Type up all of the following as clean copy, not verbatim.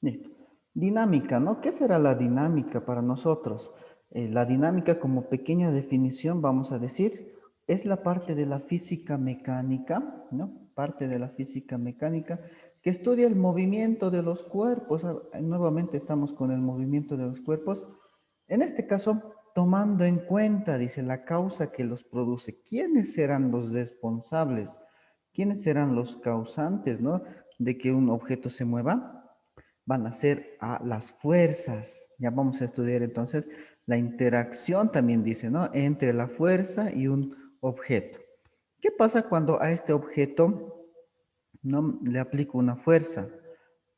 Listo. Dinámica, ¿no? ¿Qué será la dinámica para nosotros? La dinámica, como pequeña definición, vamos a decir, es la parte de la física mecánica, ¿no? Parte de la física mecánica que estudia el movimiento de los cuerpos. Nuevamente estamos con el movimiento de los cuerpos. En este caso, tomando en cuenta, dice, la causa que los produce. ¿Quiénes serán los responsables? ¿Quiénes serán los causantes, ¿no? De que un objeto se mueva? Van a ser a las fuerzas. Ya vamos a estudiar entonces la interacción, también dice, ¿no? Entre la fuerza y un objeto. ¿Qué pasa cuando a este objeto no le aplico una fuerza?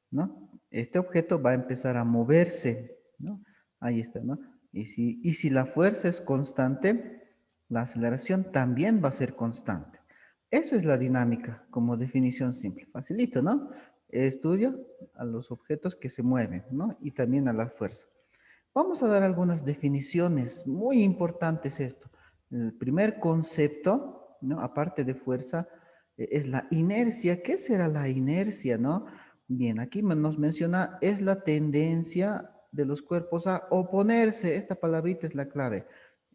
¿No? Este objeto va a empezar a moverse, ¿no? Ahí está, ¿no? Y si la fuerza es constante, la aceleración también va a ser constante. Eso es la dinámica, como definición simple. Facilito, ¿no? Estudio a los objetos que se mueven, ¿no? Y también a la fuerza. Vamos a dar algunas definiciones, muy importantes esto. El primer concepto, ¿no? Aparte de fuerza, es la inercia. ¿Qué será la inercia, no? Bien, aquí nos menciona, es la tendencia de los cuerpos a oponerse. Esta palabrita es la clave.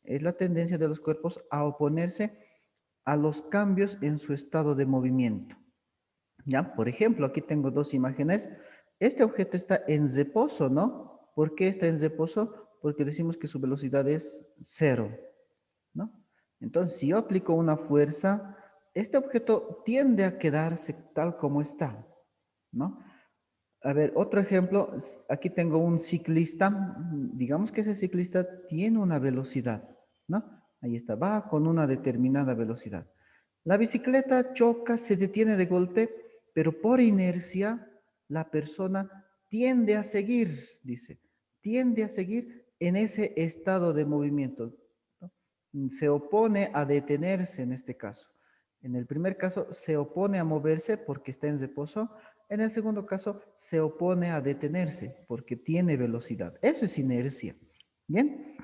Es la tendencia de los cuerpos a oponerse a los cambios en su estado de movimiento. ¿Ya? Por ejemplo, aquí tengo dos imágenes. Este objeto está en reposo, ¿no? ¿Por qué está en reposo? Porque decimos que su velocidad es cero, ¿no? Entonces, si yo aplico una fuerza, este objeto tiende a quedarse tal como está, ¿no? A ver, otro ejemplo, aquí tengo un ciclista, digamos que ese ciclista tiene una velocidad, ¿no? Ahí está, va con una determinada velocidad. La bicicleta choca, se detiene de golpe, pero por inercia la persona tiende a seguir, dice, tiende a seguir en ese estado de movimiento, ¿no? Se opone a detenerse en este caso. En el primer caso se opone a moverse porque está en reposo. En el segundo caso se opone a detenerse porque tiene velocidad. Eso es inercia. Bien.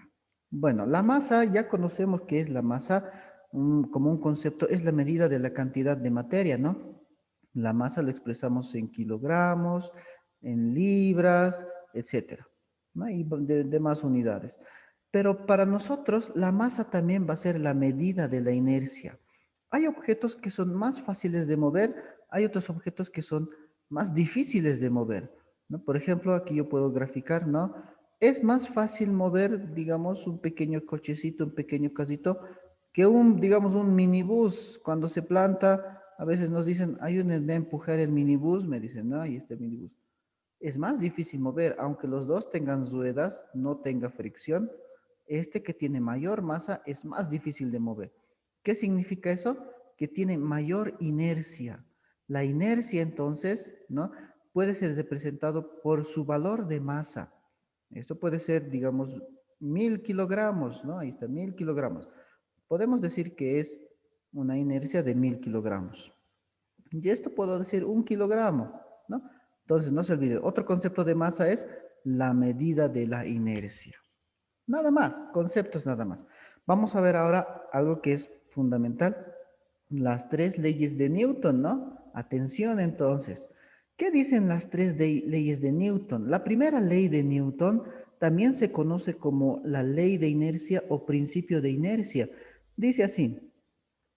Bueno, la masa, ya conocemos qué es la masa, como un concepto, es la medida de la cantidad de materia, ¿no? La masa lo expresamos en kilogramos, en libras, etcétera, ¿no? Y de demás unidades. Pero para nosotros la masa también va a ser la medida de la inercia. Hay objetos que son más fáciles de mover, hay otros objetos que son más difíciles de mover, ¿no? Por ejemplo, aquí yo puedo graficar, ¿no? Es más fácil mover, digamos, un pequeño cochecito, un pequeño casito, que digamos, un minibús. Cuando se planta, a veces nos dicen, ayúdenme a empujar el minibús, me dicen, no, ahí está el minibús. Es más difícil mover, aunque los dos tengan ruedas, no tenga fricción. Este que tiene mayor masa es más difícil de mover. ¿Qué significa eso? Que tiene mayor inercia. La inercia entonces, ¿no? Puede ser representado por su valor de masa. Esto puede ser, digamos, 1000 kilogramos, ¿no? Ahí está, 1000 kilogramos. Podemos decir que es una inercia de 1000 kilogramos. Y esto puedo decir 1 kilogramo, ¿no? Entonces, no se olvide, otro concepto de masa es la medida de la inercia. Nada más, conceptos nada más. Vamos a ver ahora algo que es fundamental, las tres leyes de Newton, ¿no? Atención entonces. ¿Qué dicen las tres leyes de Newton? La primera ley de Newton también se conoce como la ley de inercia o principio de inercia. Dice así,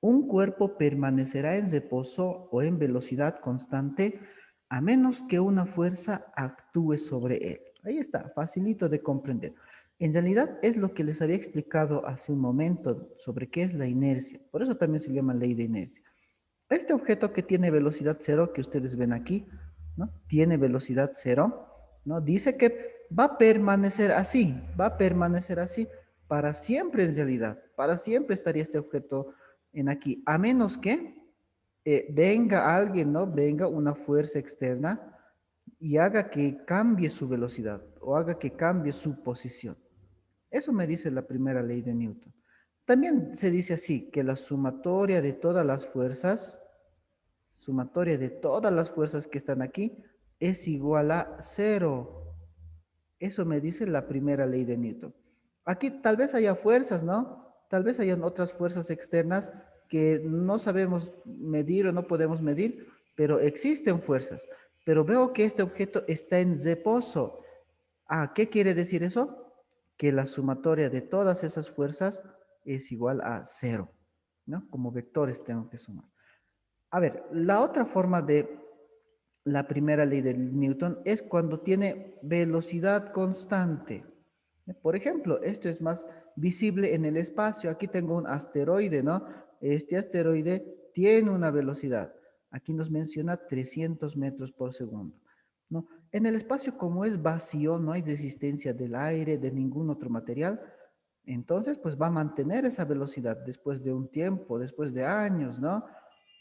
un cuerpo permanecerá en reposo o en velocidad constante a menos que una fuerza actúe sobre él. Ahí está, facilito de comprender. En realidad es lo que les había explicado hace un momento sobre qué es la inercia. Por eso también se llama ley de inercia. Este objeto que tiene velocidad cero, que ustedes ven aquí, ¿no? Tiene velocidad cero, ¿no? Dice que va a permanecer así para siempre en realidad. Para siempre estaría este objeto en aquí, a menos que venga alguien, ¿no? Venga una fuerza externa y haga que cambie su velocidad o haga que cambie su posición. Eso me dice la primera ley de Newton. También se dice así, que la sumatoria de todas las fuerzas que están aquí, es igual a cero. Eso me dice la primera ley de Newton. Aquí tal vez haya fuerzas, ¿no? Tal vez hayan otras fuerzas externas que no sabemos medir o no podemos medir, pero existen fuerzas. pero veo que este objeto está en reposo. Ah, ¿qué quiere decir eso? Que la sumatoria de todas esas fuerzas es igual a cero, ¿no? Como vectores tengo que sumar. A ver, la otra forma de la primera ley de Newton es cuando tiene velocidad constante. Por ejemplo, esto es más visible en el espacio. Aquí tengo un asteroide, ¿no? Este asteroide tiene una velocidad. Aquí nos menciona 300 metros por segundo, ¿no? En el espacio, como es vacío, no hay resistencia del aire, de ningún otro material, entonces pues va a mantener esa velocidad después de un tiempo, después de años, ¿no?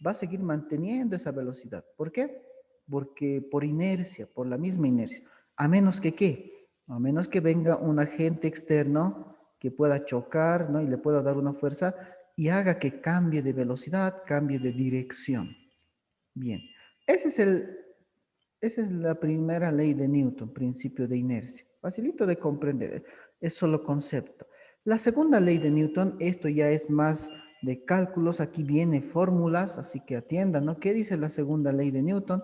Va a seguir manteniendo esa velocidad. ¿Por qué? Porque por inercia, por la misma inercia. A menos que ¿qué? A menos que venga un agente externo que pueda chocar, ¿no? Y le pueda dar una fuerza y haga que cambie de velocidad, cambie de dirección. Bien, ese es esa es la primera ley de Newton, principio de inercia. Facilito de comprender, es solo concepto. La segunda ley de Newton, esto ya es más de cálculos, aquí viene fórmulas, así que atiendan, ¿no? ¿Qué dice la segunda ley de Newton?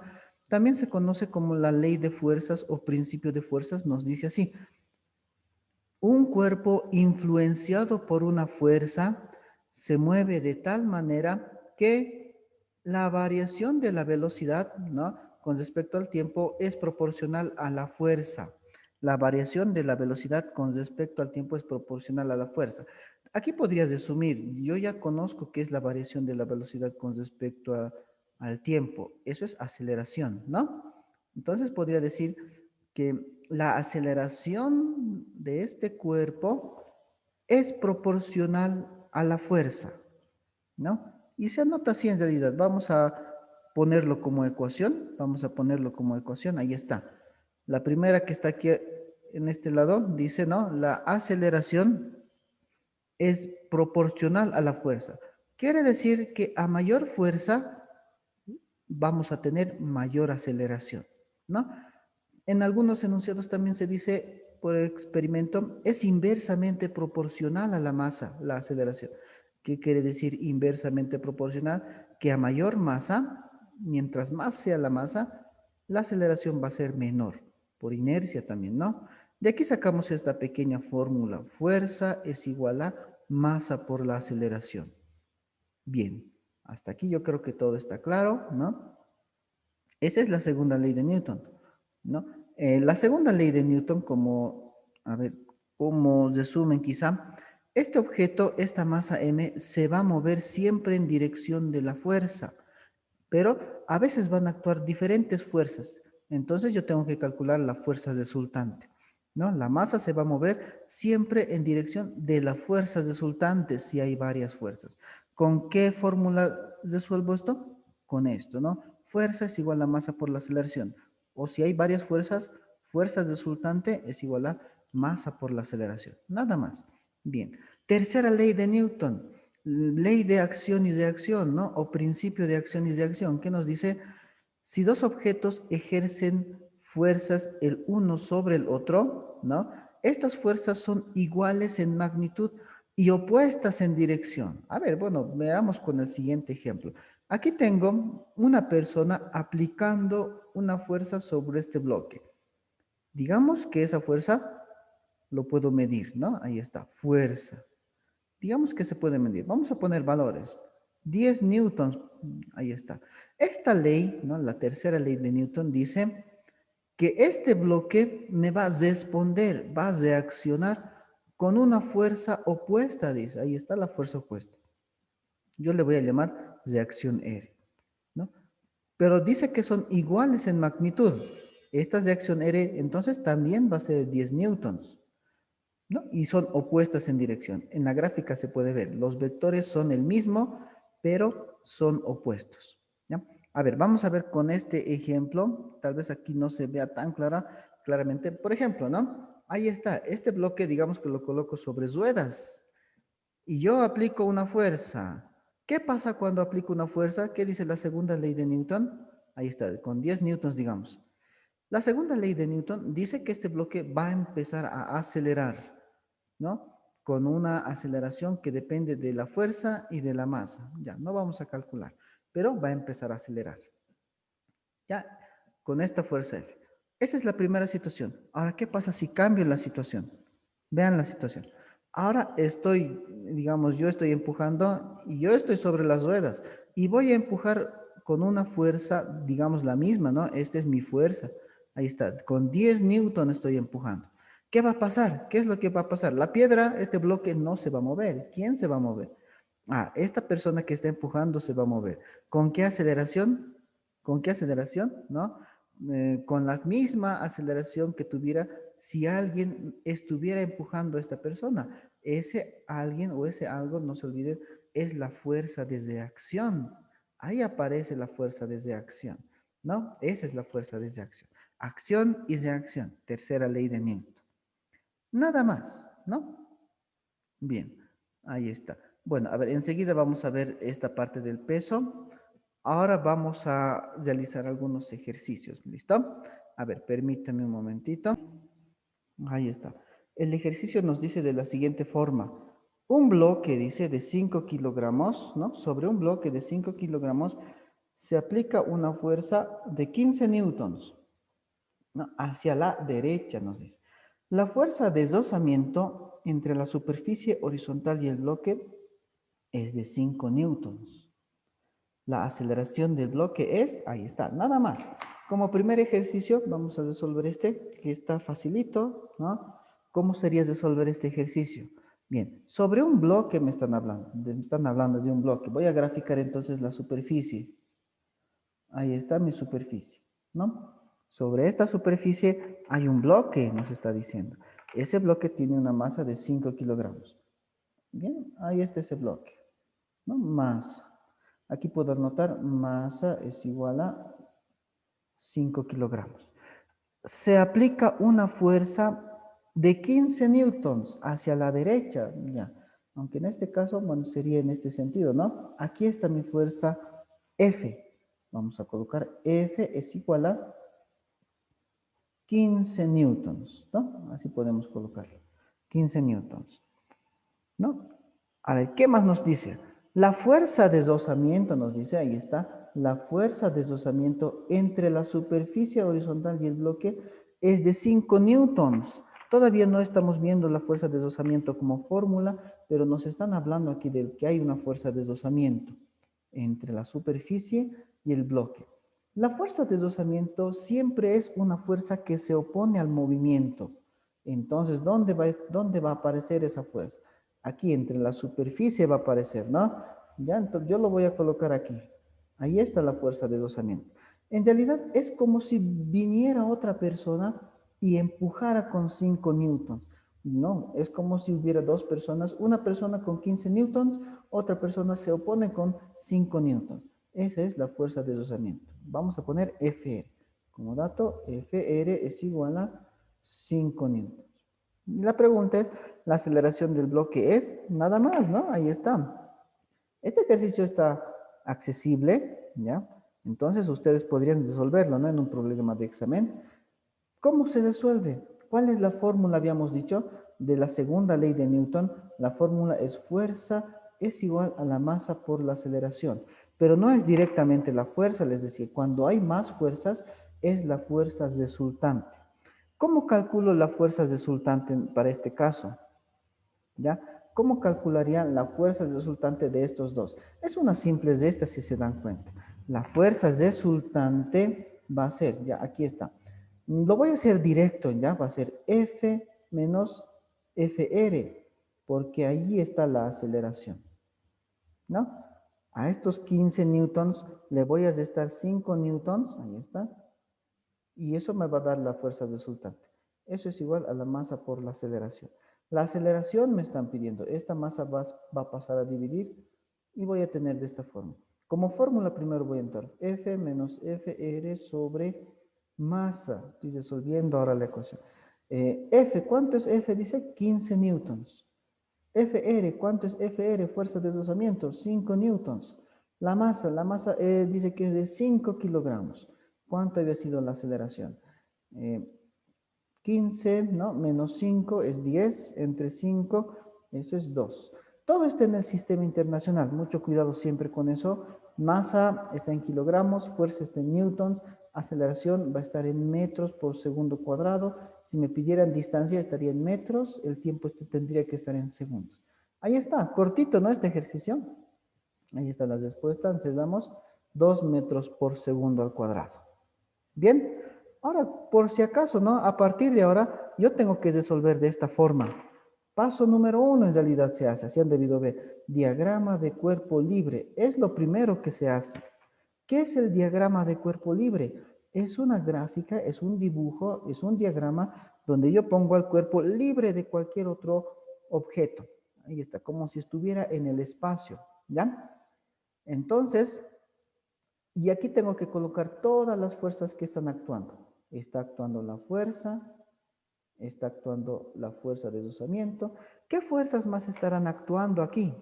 También se conoce como la ley de fuerzas o principio de fuerzas, nos dice así. Un cuerpo influenciado por una fuerza se mueve de tal manera que la variación de la velocidad, ¿no? Con respecto al tiempo es proporcional a la fuerza. La variación de la velocidad con respecto al tiempo es proporcional a la fuerza. Aquí podrías resumir, yo ya conozco qué es la variación de la velocidad con respecto al tiempo. Eso es aceleración, ¿no? Entonces podría decir que la aceleración de este cuerpo es proporcional a la fuerza, ¿no? Y se anota así en realidad. Vamos a ponerlo como ecuación. Vamos a ponerlo como ecuación. Ahí está. La primera que está aquí en este lado dice, ¿no? La aceleración es proporcional a la fuerza. Quiere decir que a mayor fuerza vamos a tener mayor aceleración, ¿no? En algunos enunciados también se dice, por experimento, es inversamente proporcional a la masa, la aceleración. ¿Qué quiere decir inversamente proporcional? Que a mayor masa, mientras más sea la masa, la aceleración va a ser menor, por inercia también, ¿no? De aquí sacamos esta pequeña fórmula. Fuerza es igual a masa por la aceleración. Bien, hasta aquí yo creo que todo está claro, ¿no? Esa es la segunda ley de Newton, ¿no? La segunda ley de Newton, como, a ver, como resumen quizá, este objeto, esta masa m, se va a mover siempre en dirección de la fuerza, pero a veces van a actuar diferentes fuerzas. Entonces yo tengo que calcular la fuerza resultante, ¿no? La masa se va a mover siempre en dirección de la fuerza resultante si hay varias fuerzas. ¿Con qué fórmula resuelvo esto? Con esto, ¿no? Fuerza es igual a masa por la aceleración. O si hay varias fuerzas, fuerza resultante es igual a masa por la aceleración. Nada más. Bien. Tercera ley de Newton, ley de acción y reacción, ¿no? O principio de acción y reacción, que nos dice, si dos objetos ejercen fuerzas el uno sobre el otro, ¿no? Estas fuerzas son iguales en magnitud y opuestas en dirección. A ver, bueno, veamos con el siguiente ejemplo. Aquí tengo una persona aplicando una fuerza sobre este bloque. Digamos que esa fuerza lo puedo medir, ¿no? Ahí está, fuerza. Digamos que se puede medir. Vamos a poner valores. 10 newtons, ahí está. Esta ley, ¿no? La tercera ley de Newton dice que este bloque me va a responder, va a reaccionar con una fuerza opuesta, dice. Ahí está la fuerza opuesta. Yo le voy a llamar reacción R, ¿no? Pero dice que son iguales en magnitud. Esta reacción R entonces también va a ser 10 newtons, ¿no? Y son opuestas en dirección. En la gráfica se puede ver, los vectores son el mismo, pero son opuestos, ¿ya? A ver, vamos a ver con este ejemplo, tal vez aquí no se vea tan claramente. Por ejemplo, ¿no? Ahí está, este bloque digamos que lo coloco sobre ruedas y yo aplico una fuerza. ¿Qué pasa cuando aplico una fuerza? ¿Qué dice la segunda ley de Newton? Ahí está, con 10 newtons digamos. La segunda ley de Newton dice que este bloque va a empezar a acelerar, ¿no? Con una aceleración que depende de la fuerza y de la masa. Ya, no vamos a calcular, pero va a empezar a acelerar. Ya, con esta fuerza F. Esa es la primera situación. Ahora, ¿qué pasa si cambio la situación? Vean la situación. Ahora estoy, digamos, yo estoy empujando y yo estoy sobre las ruedas y voy a empujar con una fuerza, digamos, la misma, ¿no? Esta es mi fuerza. Ahí está, con 10 newton estoy empujando. ¿Qué va a pasar? ¿Qué es lo que va a pasar? La piedra, este bloque no se va a mover. ¿Quién se va a mover? Ah, esta persona que está empujando se va a mover. ¿Con qué aceleración? ¿Con qué aceleración? ¿No? Con la misma aceleración que tuviera si alguien estuviera empujando a esta persona. Ese alguien o ese algo, no se olviden, es la fuerza de reacción. Ahí aparece la fuerza de reacción, ¿no? Esa es la fuerza de reacción. Acción y reacción, tercera ley de Newton. Nada más, ¿no? Bien, ahí está. Bueno, a ver, enseguida vamos a ver esta parte del peso. Ahora vamos a realizar algunos ejercicios, ¿listo? A ver, permítame un momentito. Ahí está. El ejercicio nos dice de la siguiente forma. Un bloque, dice, de 5 kilogramos, ¿no? Sobre un bloque de 5 kilogramos se aplica una fuerza de 15 newtons, ¿no? Hacia la derecha, nos dice. La fuerza de deslizamiento entre la superficie horizontal y el bloque es de 5 newtons. La aceleración del bloque es, ahí está, nada más. Como primer ejercicio, vamos a resolver este, que está facilito, ¿no? ¿Cómo sería resolver este ejercicio? Bien, sobre un bloque me están hablando de un bloque. Voy a graficar entonces la superficie. Ahí está mi superficie, ¿no? Sobre esta superficie hay un bloque, nos está diciendo. Ese bloque tiene una masa de 5 kilogramos. Bien, ahí está ese bloque, ¿no? Masa. Aquí puedo anotar masa es igual a 5 kilogramos. Se aplica una fuerza de 15 newtons hacia la derecha, ya. Aunque en este caso, bueno, sería en este sentido, ¿no? Aquí está mi fuerza F. Vamos a colocar F es igual a 15 newtons, ¿no? Así podemos colocarlo. 15 newtons, ¿no? A ver, ¿qué más nos dice? La fuerza de deslizamiento, nos dice, ahí está, la fuerza de deslizamiento entre la superficie horizontal y el bloque es de 5 newtons. Todavía no estamos viendo la fuerza de deslizamiento como fórmula, pero nos están hablando aquí de que hay una fuerza de deslizamiento entre la superficie y el bloque. La fuerza de deslizamiento siempre es una fuerza que se opone al movimiento. Entonces, dónde va a aparecer esa fuerza? Aquí entre la superficie va a aparecer, ¿no? Ya, entonces yo lo voy a colocar aquí. Ahí está la fuerza de deslizamiento. En realidad es como si viniera otra persona y empujara con 5 newtons. No, es como si hubiera dos personas, una persona con 15 newtons, otra persona se opone con 5 newtons. Esa es la fuerza de deslizamiento. Vamos a poner Fr. Como dato, Fr es igual a 5 newtons. La pregunta es, la aceleración del bloque es nada más, ¿no? Ahí está. Este ejercicio está accesible, ¿ya? Entonces ustedes podrían resolverlo, ¿no? En un problema de examen. ¿Cómo se resuelve? ¿Cuál es la fórmula, habíamos dicho, de la segunda ley de Newton? La fórmula es fuerza es igual a la masa por la aceleración. Pero no es directamente la fuerza, es decir, cuando hay más fuerzas, es la fuerza resultante. ¿Cómo calculo la fuerza resultante para este caso? ¿Ya? ¿Cómo calcularían la fuerza resultante de estos dos? Es una simple de estas si se dan cuenta. La fuerza resultante va a ser, ya aquí está. Lo voy a hacer directo, ya va a ser F menos Fr, porque ahí está la aceleración, ¿no? A estos 15 newtons le voy a restar 5 newtons, ahí está, y eso me va a dar la fuerza resultante. Eso es igual a la masa por la aceleración. La aceleración me están pidiendo. Esta masa va a pasar a dividir y voy a tener de esta forma. Como fórmula primero voy a entrar F menos Fr sobre masa. Estoy resolviendo ahora la ecuación. F, ¿cuánto es F? Dice 15 newtons. Fr, ¿cuánto es Fr? Fuerza de deslizamiento, 5 newtons. La masa dice que es de 5 kilogramos. ¿Cuánto había sido la aceleración? Eh, 15, ¿no? Menos 5 es 10, entre 5, eso es 2. Todo está en el sistema internacional, mucho cuidado siempre con eso. Masa está en kilogramos, fuerza está en newtons, aceleración va a estar en metros por segundo cuadrado. Si me pidieran distancia, estaría en metros. El tiempo tendría que estar en segundos. Ahí está, cortito, ¿no? Este ejercicio. Ahí están las respuestas. Entonces damos 2 metros por segundo al cuadrado. Bien, ahora, por si acaso, ¿no? A partir de ahora, yo tengo que resolver de esta forma. Paso número 1 en realidad se hace, así han debido ver. Diagrama de cuerpo libre. Es lo primero que se hace. ¿Qué es el diagrama de cuerpo libre? Es una gráfica, es un dibujo, es un diagrama donde yo pongo al cuerpo libre de cualquier otro objeto. Ahí está, como si estuviera en el espacio, ¿ya? Entonces, y aquí tengo que colocar todas las fuerzas que están actuando. Está actuando la fuerza, está actuando la fuerza de deslizamiento. ¿Qué fuerzas más estarán actuando aquí?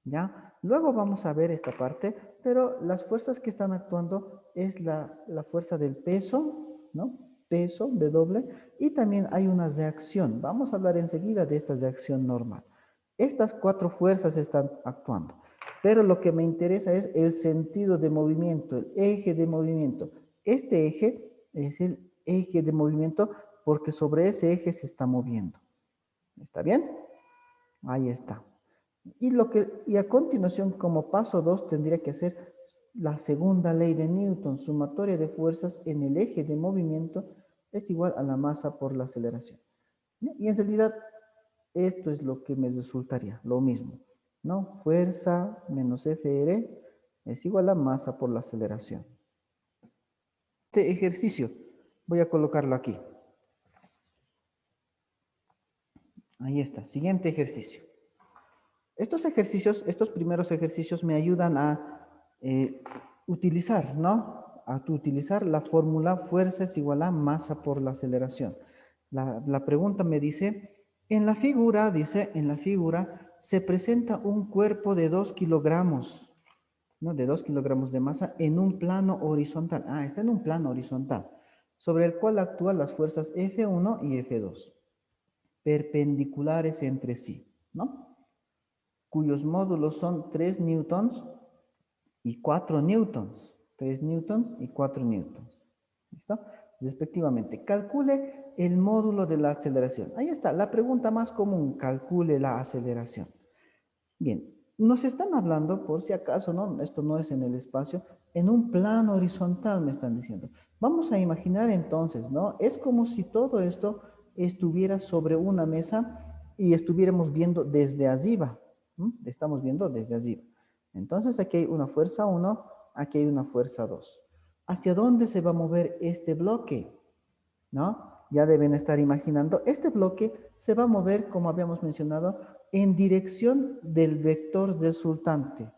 ¿Ya? Luego vamos a ver esta parte, pero las fuerzas que están actuando es la fuerza del peso, ¿no? Peso, W, y también hay una reacción. Vamos a hablar enseguida de esta reacción normal. Estas 4 fuerzas están actuando, pero lo que me interesa es el sentido de movimiento, el eje de movimiento. Este eje es el eje de movimiento porque sobre ese eje se está moviendo. ¿Está bien? Ahí está. Y a continuación, como paso 2, tendría que hacer la segunda ley de Newton, sumatoria de fuerzas en el eje de movimiento es igual a la masa por la aceleración. Y en realidad, esto es lo que me resultaría, lo mismo, ¿no? Fuerza menos Fr es igual a masa por la aceleración. Este ejercicio, voy a colocarlo aquí. Ahí está, siguiente ejercicio. Estos ejercicios, estos primeros ejercicios me ayudan a utilizar, ¿no? A utilizar la fórmula fuerza es igual a masa por la aceleración. La pregunta me dice, en la figura, dice, en la figura se presenta un cuerpo de 2 kilogramos, ¿no? De 2 kilogramos de masa en un plano horizontal. Ah, está en un plano horizontal, sobre el cual actúan las fuerzas F1 y F2, perpendiculares entre sí, ¿no? Cuyos módulos son 3 newtons y 4 newtons. 3 newtons y 4 newtons. ¿Listo? Respectivamente. Calcule el módulo de la aceleración. Ahí está, la pregunta más común, calcule la aceleración. Bien, nos están hablando, por si acaso, ¿no? Esto no es en el espacio, en un plano horizontal me están diciendo. Vamos a imaginar entonces, ¿no? Es como si todo esto estuviera sobre una mesa y estuviéramos viendo desde arriba. Estamos viendo desde arriba. Entonces aquí hay una fuerza 1, aquí hay una fuerza 2. ¿Hacia dónde se va a mover este bloque? ¿No? Ya deben estar imaginando, este bloque se va a mover, como habíamos mencionado, en dirección del vector resultante.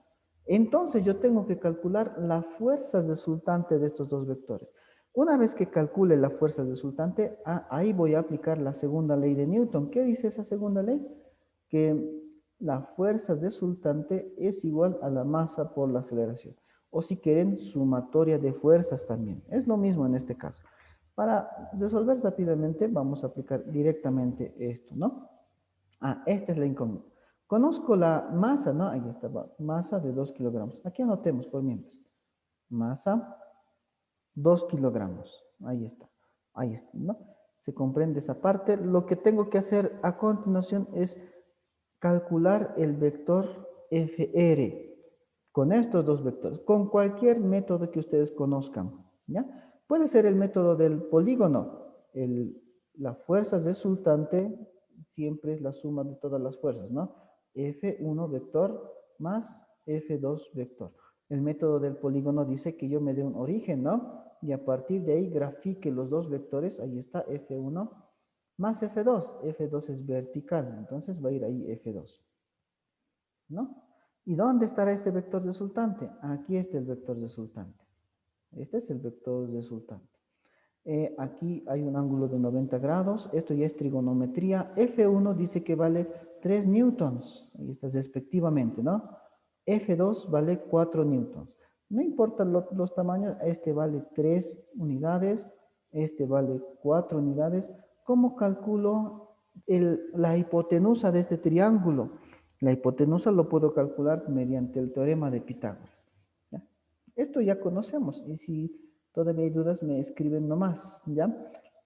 Entonces yo tengo que calcular la fuerza resultante de estos dos vectores. Una vez que calcule la fuerza resultante, ahí voy a aplicar la segunda ley de Newton. ¿Qué dice esa segunda ley? Que la fuerza resultante es igual a la masa por la aceleración. O si quieren, sumatoria de fuerzas también. Es lo mismo en este caso. Para resolver rápidamente, vamos a aplicar directamente esto, ¿no? Esta es la incógnita. Conozco la masa, ¿no? Ahí está, masa de 2 kilogramos. Aquí anotemos por mientras. Masa, 2 kilogramos. Ahí está, ¿no? Se comprende esa parte. Lo que tengo que hacer a continuación es calcular el vector FR con estos dos vectores, con cualquier método que ustedes conozcan, ¿ya? Puede ser el método del polígono. La fuerza resultante siempre es la suma de todas las fuerzas, ¿no? F1 vector más F2 vector. El método del polígono dice que yo me dé un origen, ¿no? Y a partir de ahí grafique los dos vectores, ahí está F1 más F2. F2 es vertical, entonces va a ir ahí F2, ¿no? ¿Y dónde estará este vector resultante? Aquí está el vector resultante. Este es el vector resultante. Aquí hay un ángulo de 90 grados. Esto ya es trigonometría. F1 dice que vale 3 newtons. Ahí está respectivamente, ¿no? F2 vale 4 newtons. No importa los tamaños. Este vale 3 unidades. Este vale 4 unidades. ¿Cómo calculo la hipotenusa de este triángulo? La hipotenusa lo puedo calcular mediante el teorema de Pitágoras. ¿Ya? Esto ya conocemos. Y si todavía hay dudas, me escriben nomás, ¿ya?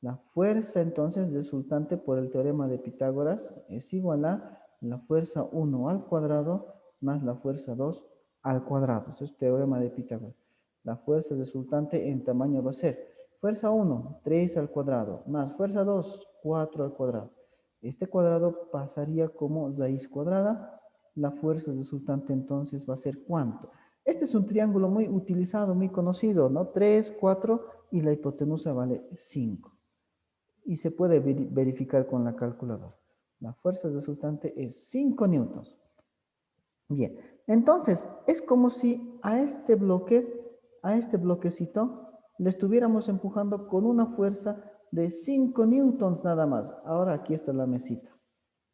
La fuerza entonces resultante por el teorema de Pitágoras es igual a la fuerza 1 al cuadrado más la fuerza 2 al cuadrado. Eso es teorema de Pitágoras. La fuerza resultante en tamaño va a ser fuerza 1, 3 al cuadrado, más fuerza 2, 4 al cuadrado. Este cuadrado pasaría como raíz cuadrada. La fuerza resultante entonces va a ser ¿cuánto? Este es un triángulo muy utilizado, muy conocido, ¿no? 3, 4 y la hipotenusa vale 5. Y se puede verificar con la calculadora. La fuerza resultante es 5 newtons. Bien, entonces es como si a este bloquecito, le estuviéramos empujando con una fuerza de 5 newtons nada más. Ahora aquí está la mesita,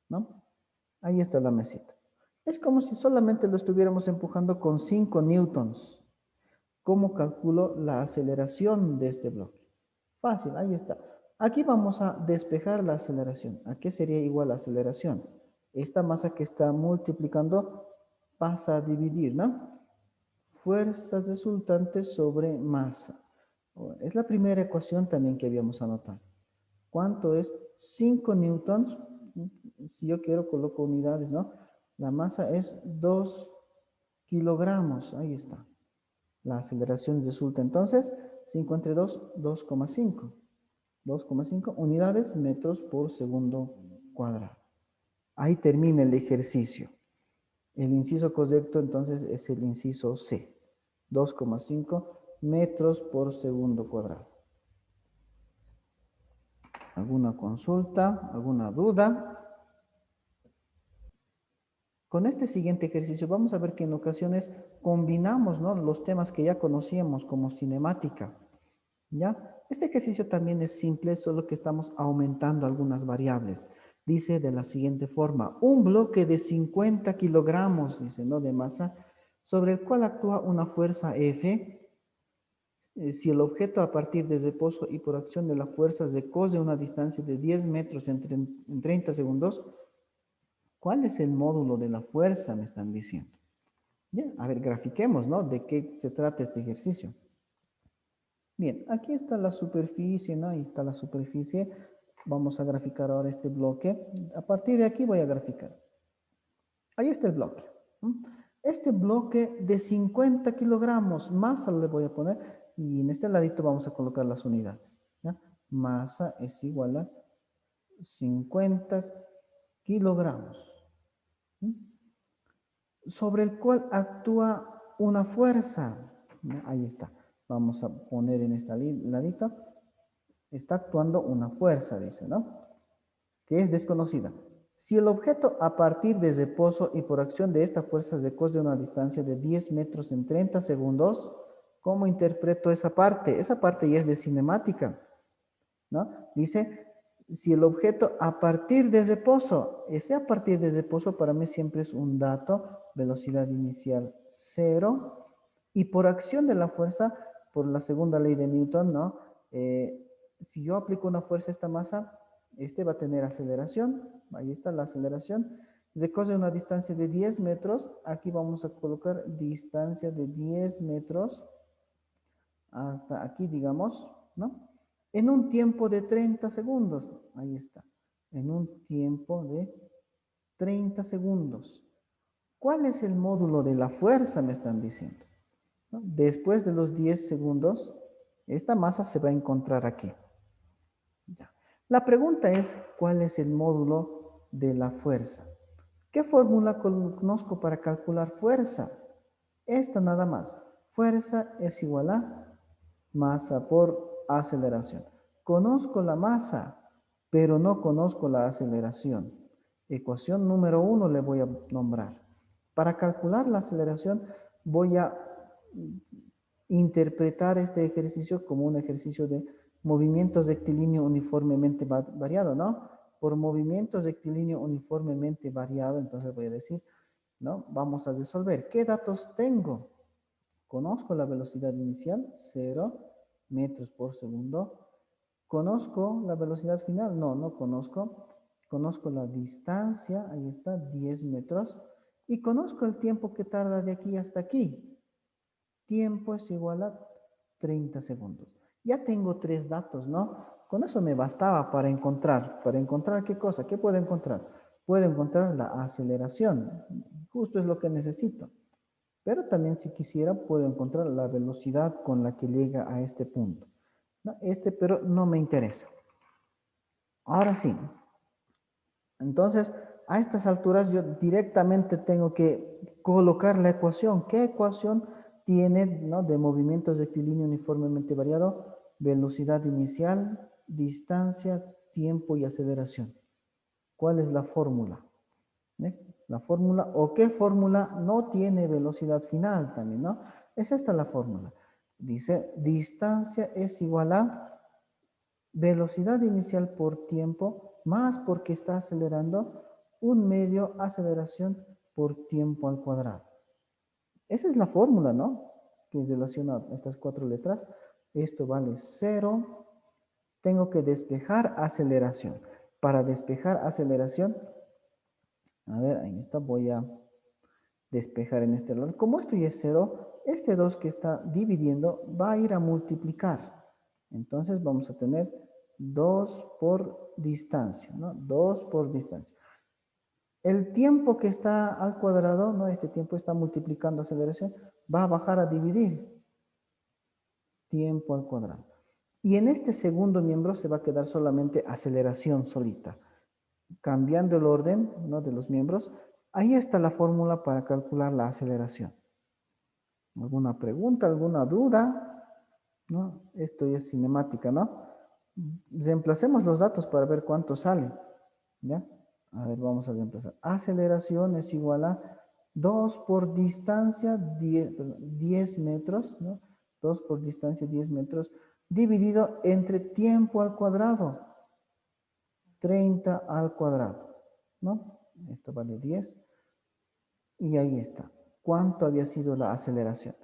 ¿no? Ahí está la mesita. Es como si solamente lo estuviéramos empujando con 5 newtons. ¿Cómo calculo la aceleración de este bloque? Fácil, ahí está. Aquí vamos a despejar la aceleración. ¿A qué sería igual la aceleración? Esta masa que está multiplicando pasa a dividir, ¿no? Fuerzas resultantes sobre masa. Es la primera ecuación también que habíamos anotado. ¿Cuánto es 5 newtons? Si yo quiero coloco unidades, ¿no? La masa es 2 kilogramos. Ahí está. La aceleración resulta entonces 5 entre 2, 2,5. 2,5 unidades metros por segundo cuadrado. Ahí termina el ejercicio. El inciso correcto entonces es el inciso C. 2,5 metros por segundo cuadrado. ¿Alguna consulta? ¿Alguna duda? Con este siguiente ejercicio vamos a ver que en ocasiones combinamos, ¿no?, los temas que ya conocíamos como cinemática. ¿Ya? Este ejercicio también es simple, solo que estamos aumentando algunas variables. Dice de la siguiente forma, un bloque de 50 kilogramos, dice, ¿no?, de masa, sobre el cual actúa una fuerza F. Si el objeto a partir de reposo y por acción de la fuerza recorre una distancia de 10 metros en 30 segundos, ¿cuál es el módulo de la fuerza? Me están diciendo. Ya, a ver, grafiquemos, ¿no? ¿De qué se trata este ejercicio? Bien, aquí está la superficie, ¿no? Ahí está la superficie. Vamos a graficar ahora este bloque. A partir de aquí voy a graficar. Ahí está el bloque. Este bloque de 50 kilogramos, masa le voy a poner, y en este ladito vamos a colocar las unidades. ¿Ya? Masa es igual a 50 kilogramos. Sobre el cual actúa una fuerza. ¿Ya? Ahí está. Vamos a poner en este ladito. Está actuando una fuerza, dice, ¿no? Que es desconocida. Si el objeto a partir de reposo y por acción de esta fuerza recorre una distancia de 10 metros en 30 segundos, ¿cómo interpreto esa parte? Esa parte ya es de cinemática, ¿no? Dice, si el objeto a partir de reposo, ese a partir de reposo para mí siempre es un dato, velocidad inicial 0, y por acción de la fuerza, por la segunda ley de Newton, ¿no? Si yo aplico una fuerza a esta masa, este va a tener aceleración, ahí está la aceleración, recorre una distancia de 10 metros, aquí vamos a colocar distancia de 10 metros, hasta aquí digamos, ¿no? En un tiempo de 30 segundos, ahí está, en un tiempo de 30 segundos. ¿Cuál es el módulo de la fuerza? Me están diciendo, ¿no? Después de los 10 segundos, esta masa se va a encontrar aquí. Ya. La pregunta es, ¿cuál es el módulo de la fuerza? ¿Qué fórmula conozco para calcular fuerza? Esta nada más. Fuerza es igual a masa por aceleración. Conozco la masa, pero no conozco la aceleración. Ecuación número 1 le voy a nombrar. Para calcular la aceleración voy a interpretar este ejercicio como un ejercicio de movimiento rectilíneo uniformemente variado, ¿no? Por movimiento rectilíneo uniformemente variado, entonces voy a decir, ¿no? Vamos a resolver. ¿Qué datos tengo? Conozco la velocidad inicial, 0 metros por segundo. ¿Conozco la velocidad final? No, no conozco. Conozco la distancia, ahí está, 10 metros. Y conozco el tiempo que tarda de aquí hasta aquí. Tiempo es igual a 30 segundos. Ya tengo tres datos, ¿no? Con eso me bastaba para encontrar. ¿Para encontrar qué cosa? ¿Qué puedo encontrar? Puedo encontrar la aceleración. Justo es lo que necesito. Pero también si quisiera puedo encontrar la velocidad con la que llega a este punto. ¿No? Pero no me interesa. Ahora sí. Entonces, a estas alturas yo directamente tengo que colocar la ecuación. ¿Qué ecuación tiene, ¿no?, de movimiento rectilíneo uniformemente variado? Velocidad inicial, distancia, tiempo y aceleración. ¿Cuál es la fórmula? ¿Eh? La fórmula, o qué fórmula no tiene velocidad final también, ¿no? Es esta la fórmula. Dice, distancia es igual a velocidad inicial por tiempo, más porque está acelerando, un medio aceleración por tiempo al cuadrado. Esa es la fórmula, ¿no? Que relaciona estas cuatro letras. Esto vale 0. Tengo que despejar aceleración. Para despejar aceleración, a ver, ahí está, voy a despejar en este lado. Como esto ya es 0, este 2 que está dividiendo va a ir a multiplicar. Entonces vamos a tener 2 por distancia, ¿no? 2 por distancia. El tiempo que está al cuadrado, ¿no? Este tiempo está multiplicando aceleración, va a bajar a dividir tiempo al cuadrado. Y en este segundo miembro se va a quedar solamente aceleración solita. Cambiando el orden, ¿no?, de los miembros, ahí está la fórmula para calcular la aceleración. ¿Alguna pregunta, alguna duda? ¿No? Esto ya es cinemática, ¿no? Reemplacemos los datos para ver cuánto sale. ¿Ya? A ver, vamos a reemplazar. Aceleración es igual a 2 por distancia, 10 metros, ¿no? 2 por distancia, 10 metros, dividido entre tiempo al cuadrado, 30 al cuadrado, ¿no? Esto vale 10. Y ahí está. ¿Cuánto había sido la aceleración?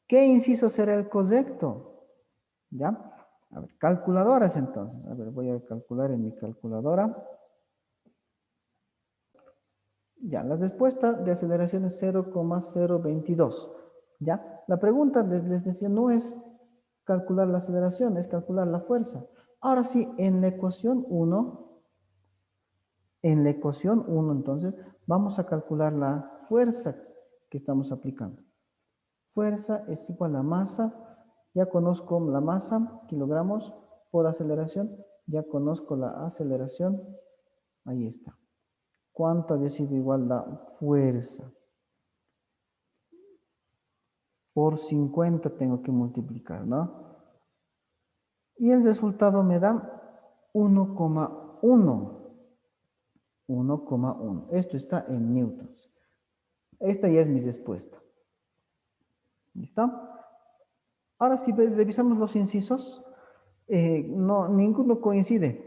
¿Qué inciso será el correcto? ¿Ya? A ver, calculadoras entonces. A ver, voy a calcular en mi calculadora. Ya, la respuesta de aceleración es 0,022. ¿Ya? La pregunta, les decía, no es calcular la aceleración, es calcular la fuerza. Ahora sí, en la ecuación 1, entonces, vamos a calcular la fuerza que estamos aplicando. Fuerza es igual a masa. Ya conozco la masa, kilogramos por aceleración. Ya conozco la aceleración. Ahí está. ¿Cuánto había sido igual la fuerza? Por 50 tengo que multiplicar, ¿no? Y el resultado me da 1,1. 1,1. Esto está en newtons. Esta ya es mi respuesta. ¿Listo? Ahora si revisamos los incisos, no, ninguno coincide.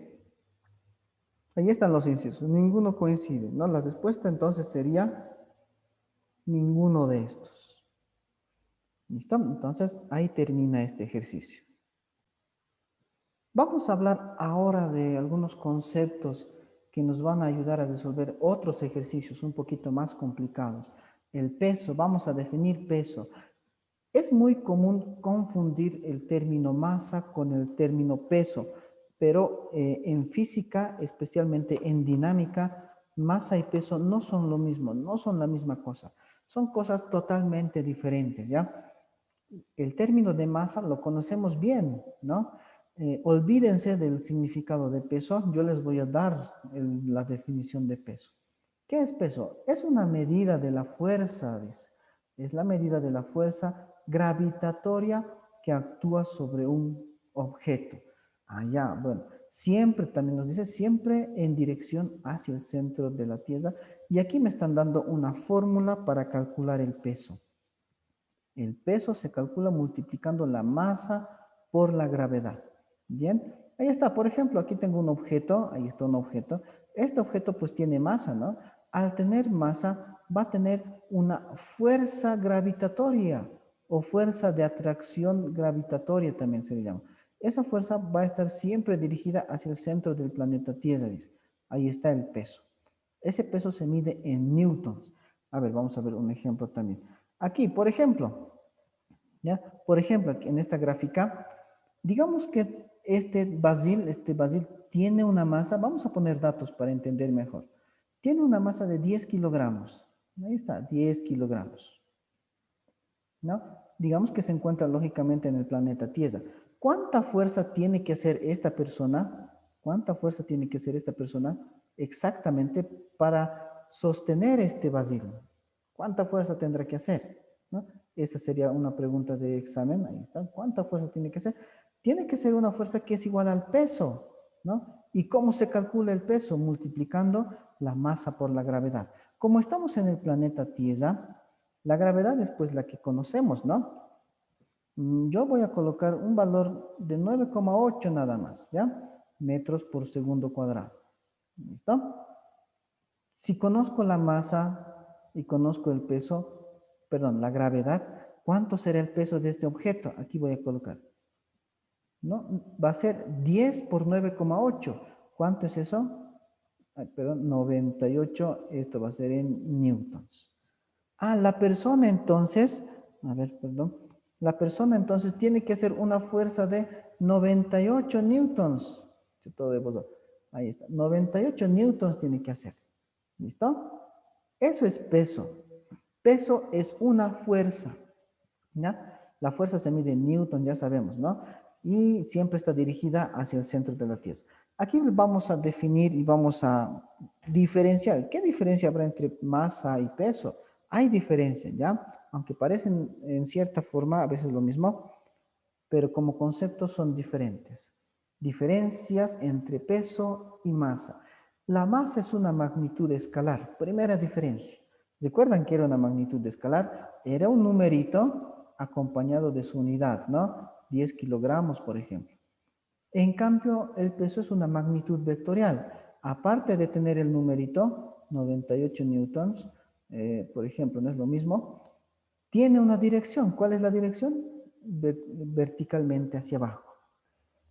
Ahí están los incisos, ninguno coincide, ¿no? La respuesta entonces sería ninguno de estos. ¿Listo? Entonces ahí termina este ejercicio. Vamos a hablar ahora de algunos conceptos que nos van a ayudar a resolver otros ejercicios un poquito más complicados. El peso, vamos a definir peso. Es muy común confundir el término masa con el término peso, pero en física, especialmente en dinámica, masa y peso no son lo mismo, no son la misma cosa. Son cosas totalmente diferentes, ¿ya? El término de masa lo conocemos bien, ¿no? Olvídense del significado de peso, yo les voy a dar la definición de peso. ¿Qué es peso? Es una medida de la fuerza, dice. Es la medida de la fuerza gravitatoria que actúa sobre un objeto. Allá, bueno, siempre también nos dice, siempre en dirección hacia el centro de la Tierra. Y aquí me están dando una fórmula para calcular el peso. El peso se calcula multiplicando la masa por la gravedad. Bien, ahí está. Por ejemplo, aquí tengo un objeto, ahí está un objeto. Este objeto pues tiene masa, ¿no? Al tener masa va a tener una fuerza gravitatoria o fuerza de atracción gravitatoria también se le llama. Esa fuerza va a estar siempre dirigida hacia el centro del planeta Tierra, dice. Ahí está el peso. Ese peso se mide en newtons. A ver, vamos a ver un ejemplo también. Aquí, por ejemplo, ¿Ya? Por ejemplo, aquí en esta gráfica, digamos que este basil tiene una masa, vamos a poner datos para entender mejor. Tiene una masa de 10 kilogramos. Ahí está, 10 kilogramos. ¿No? Digamos que se encuentra lógicamente en el planeta Tierra. ¿Cuánta fuerza tiene que hacer esta persona? ¿Cuánta fuerza tiene que hacer esta persona exactamente para sostener este basil? ¿Cuánta fuerza tendrá que hacer? ¿No? Esa sería una pregunta de examen. Ahí está. ¿Cuánta fuerza tiene que hacer? Tiene que ser una fuerza que es igual al peso, ¿no? ¿Y cómo se calcula el peso? Multiplicando la masa por la gravedad. Como estamos en el planeta Tierra, la gravedad es pues la que conocemos, ¿no? Yo voy a colocar un valor de 9,8 nada más, ¿ya? Metros por segundo cuadrado. ¿Listo? Si conozco la masa y conozco el peso, perdón, la gravedad, ¿cuánto será el peso de este objeto? Aquí voy a colocar, ¿no? Va a ser 10 por 9,8. ¿Cuánto es eso? Ay, perdón, 98, esto va a ser en newtons. Ah, la persona entonces, a ver, perdón, la persona entonces tiene que hacer una fuerza de 98 newtons. Ahí está, 98 newtons tiene que hacer. ¿Listo? Eso es peso. Peso es una fuerza. ¿Ya? La fuerza se mide en newton, ya sabemos, ¿no? Y siempre está dirigida hacia el centro de la Tierra. Aquí vamos a definir y vamos a diferenciar. ¿Qué diferencia habrá entre masa y peso? Hay diferencia, ¿ya? Aunque parecen en cierta forma a veces lo mismo, pero como conceptos son diferentes. Diferencias entre peso y masa. La masa es una magnitud escalar. Primera diferencia. ¿Recuerdan que era una magnitud escalar? Era un numerito acompañado de su unidad, ¿no? 10 kilogramos, por ejemplo. En cambio, el peso es una magnitud vectorial. Aparte de tener el numerito, 98 newtons, por ejemplo, no es lo mismo, tiene una dirección. ¿Cuál es la dirección? Verticalmente hacia abajo.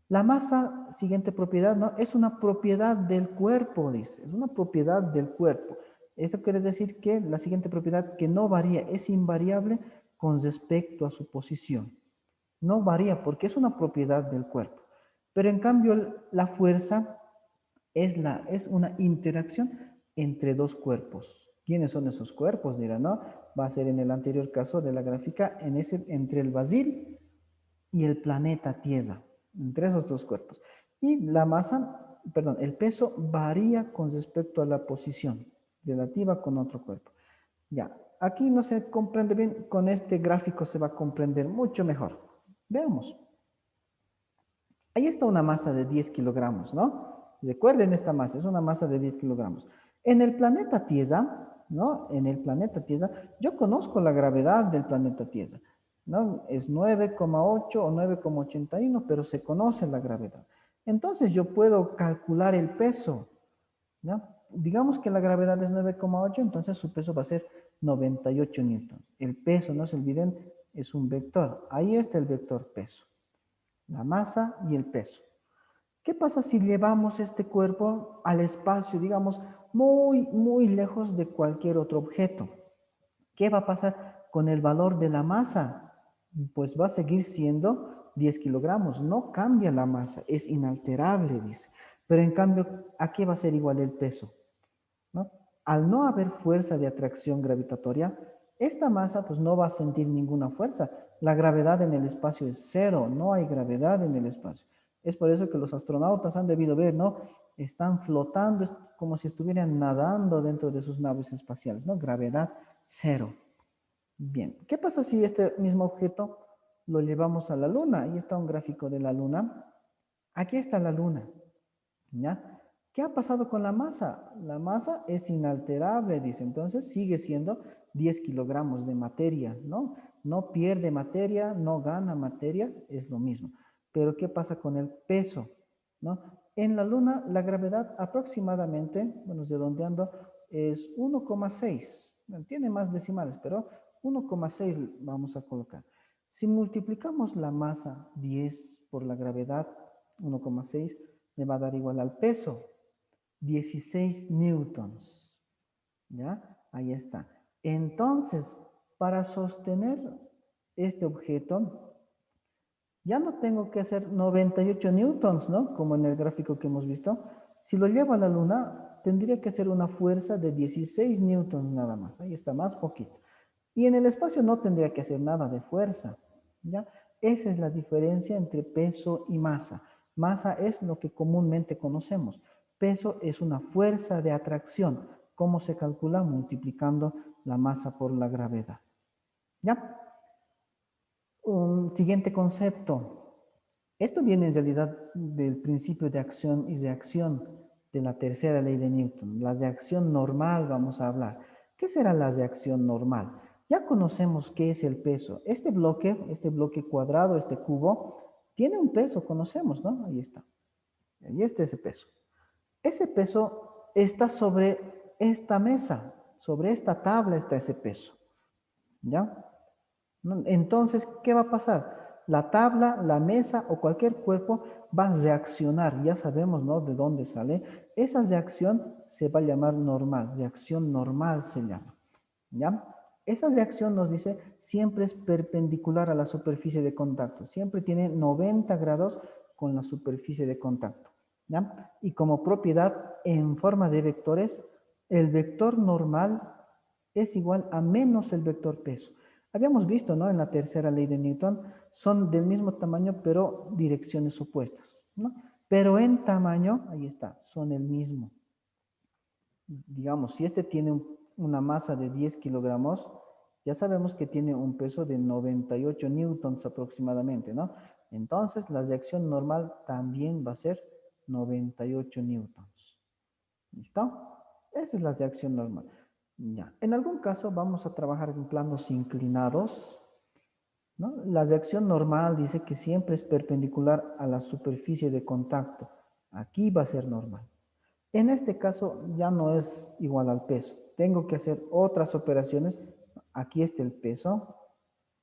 La masa, siguiente propiedad, ¿no? Es una propiedad del cuerpo, dice. Es una propiedad del cuerpo. Esto quiere decir que la siguiente propiedad que no varía, es invariable con respecto a su posición. No varía porque es una propiedad del cuerpo. Pero en cambio, la fuerza es una interacción entre dos cuerpos. ¿Quiénes son esos cuerpos? Dirá, ¿no? Va a ser en el anterior caso de la gráfica, entre el basil y el planeta Tierra, entre esos dos cuerpos. Y la masa, perdón, el peso varía con respecto a la posición relativa con otro cuerpo. Ya, aquí no se comprende bien, con este gráfico se va a comprender mucho mejor. Veamos. Ahí está una masa de 10 kilogramos, ¿no? Recuerden esta masa, es una masa de 10 kilogramos. En el planeta Tierra, ¿no? En el planeta Tierra, yo conozco la gravedad del planeta Tierra, ¿no? Es 9,8 o 9,81, pero se conoce la gravedad. Entonces yo puedo calcular el peso, ¿no? Digamos que la gravedad es 9,8, entonces su peso va a ser 98 newtons. El peso, no se olviden, es un vector. Ahí está el vector peso, la masa y el peso. ¿Qué pasa si llevamos este cuerpo al espacio, digamos, muy lejos de cualquier otro objeto? ¿Qué va a pasar con el valor de la masa? Pues va a seguir siendo 10 kilogramos, no cambia la masa, es inalterable, dice. Pero en cambio, ¿a qué va a ser igual el peso? ¿No? Al no haber fuerza de atracción gravitatoria, esta masa pues no va a sentir ninguna fuerza. La gravedad en el espacio es cero, no hay gravedad en el espacio. Es por eso que los astronautas han debido ver, ¿no? Están flotando como si estuvieran nadando dentro de sus naves espaciales, ¿no? Gravedad cero. Bien, ¿qué pasa si este mismo objeto lo llevamos a la Luna? Ahí está un gráfico de la Luna. Aquí está la Luna. ¿Ya? ¿Qué ha pasado con la masa? La masa es inalterable, dice. Entonces sigue siendo 10 kilogramos de materia, ¿no? No pierde materia, no gana materia, es lo mismo. Pero ¿qué pasa con el peso? ¿No? En la Luna la gravedad aproximadamente, bueno, redondeando, es 1,6. Bueno, tiene más decimales, pero 1,6 vamos a colocar. Si multiplicamos la masa 10 por la gravedad 1,6, me va a dar igual al peso, 16 newtons. ¿Ya? Ahí está. Entonces, para sostener este objeto, ya no tengo que hacer 98 newtons, ¿no? Como en el gráfico que hemos visto. Si lo llevo a la luna, tendría que hacer una fuerza de 16 newtons nada más. Ahí está, más poquito. Y en el espacio no tendría que hacer nada de fuerza, ¿ya? Esa es la diferencia entre peso y masa. Masa es lo que comúnmente conocemos. Peso es una fuerza de atracción. ¿Cómo se calcula? Multiplicando la masa por la gravedad. ¿Ya? Un siguiente concepto. Esto viene en realidad del principio de acción y reacción de la tercera ley de Newton. La reacción normal vamos a hablar. ¿Qué será la reacción normal? Ya conocemos qué es el peso. Este bloque cuadrado, este cubo, tiene un peso, conocemos, ¿no? Ahí está. Y este es el peso. Ese peso está sobre esta mesa, sobre esta tabla está ese peso. ¿Ya? Entonces, ¿qué va a pasar? La tabla, la mesa o cualquier cuerpo va a reaccionar. Ya sabemos, ¿no? De dónde sale. Esa reacción se va a llamar normal. Reacción normal se llama. ¿Ya? Esa reacción nos dice siempre es perpendicular a la superficie de contacto. Siempre tiene 90 grados con la superficie de contacto. ¿Ya? Y como propiedad en forma de vectores, el vector normal es igual a menos el vector peso. Habíamos visto, ¿no? En la tercera ley de Newton, son del mismo tamaño, pero direcciones opuestas, ¿no? Pero en tamaño, ahí está, son el mismo. Digamos, si este tiene una masa de 10 kilogramos, ya sabemos que tiene un peso de 98 newtons aproximadamente, ¿no? Entonces, la reacción normal también va a ser 98 newtons. ¿Listo? Esa es la reacción normal. Ya. En algún caso vamos a trabajar en planos inclinados, ¿no? La reacción normal dice que siempre es perpendicular a la superficie de contacto. Aquí va a ser normal. En este caso ya no es igual al peso. Tengo que hacer otras operaciones. Aquí está el peso.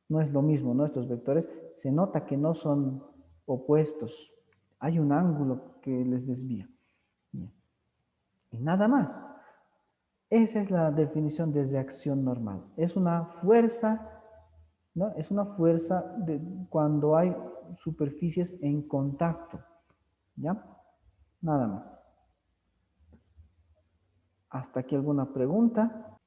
No es lo mismo, ¿no? Estos vectores. Se nota que no son opuestos. Hay un ángulo que les desvía. Bien. Y nada más. Esa es la definición de reacción normal. Es una fuerza, ¿no? Es una fuerza de cuando hay superficies en contacto. ¿Ya? Nada más. ¿Hasta aquí alguna pregunta?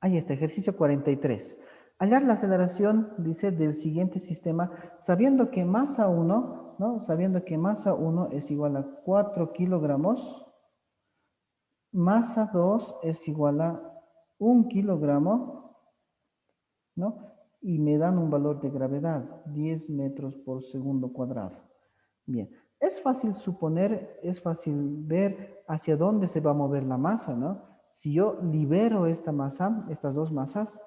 Ahí está, ejercicio 43. Hallar la aceleración, dice, del siguiente sistema, sabiendo que masa 1, ¿no? Sabiendo que masa 1 es igual a 4 kilogramos, masa 2 es igual a 1 kilogramo, ¿no? Y me dan un valor de gravedad, 10 metros por segundo cuadrado. Bien, es fácil suponer, es fácil ver hacia dónde se va a mover la masa, ¿no? Si yo libero esta masa, estas dos masas,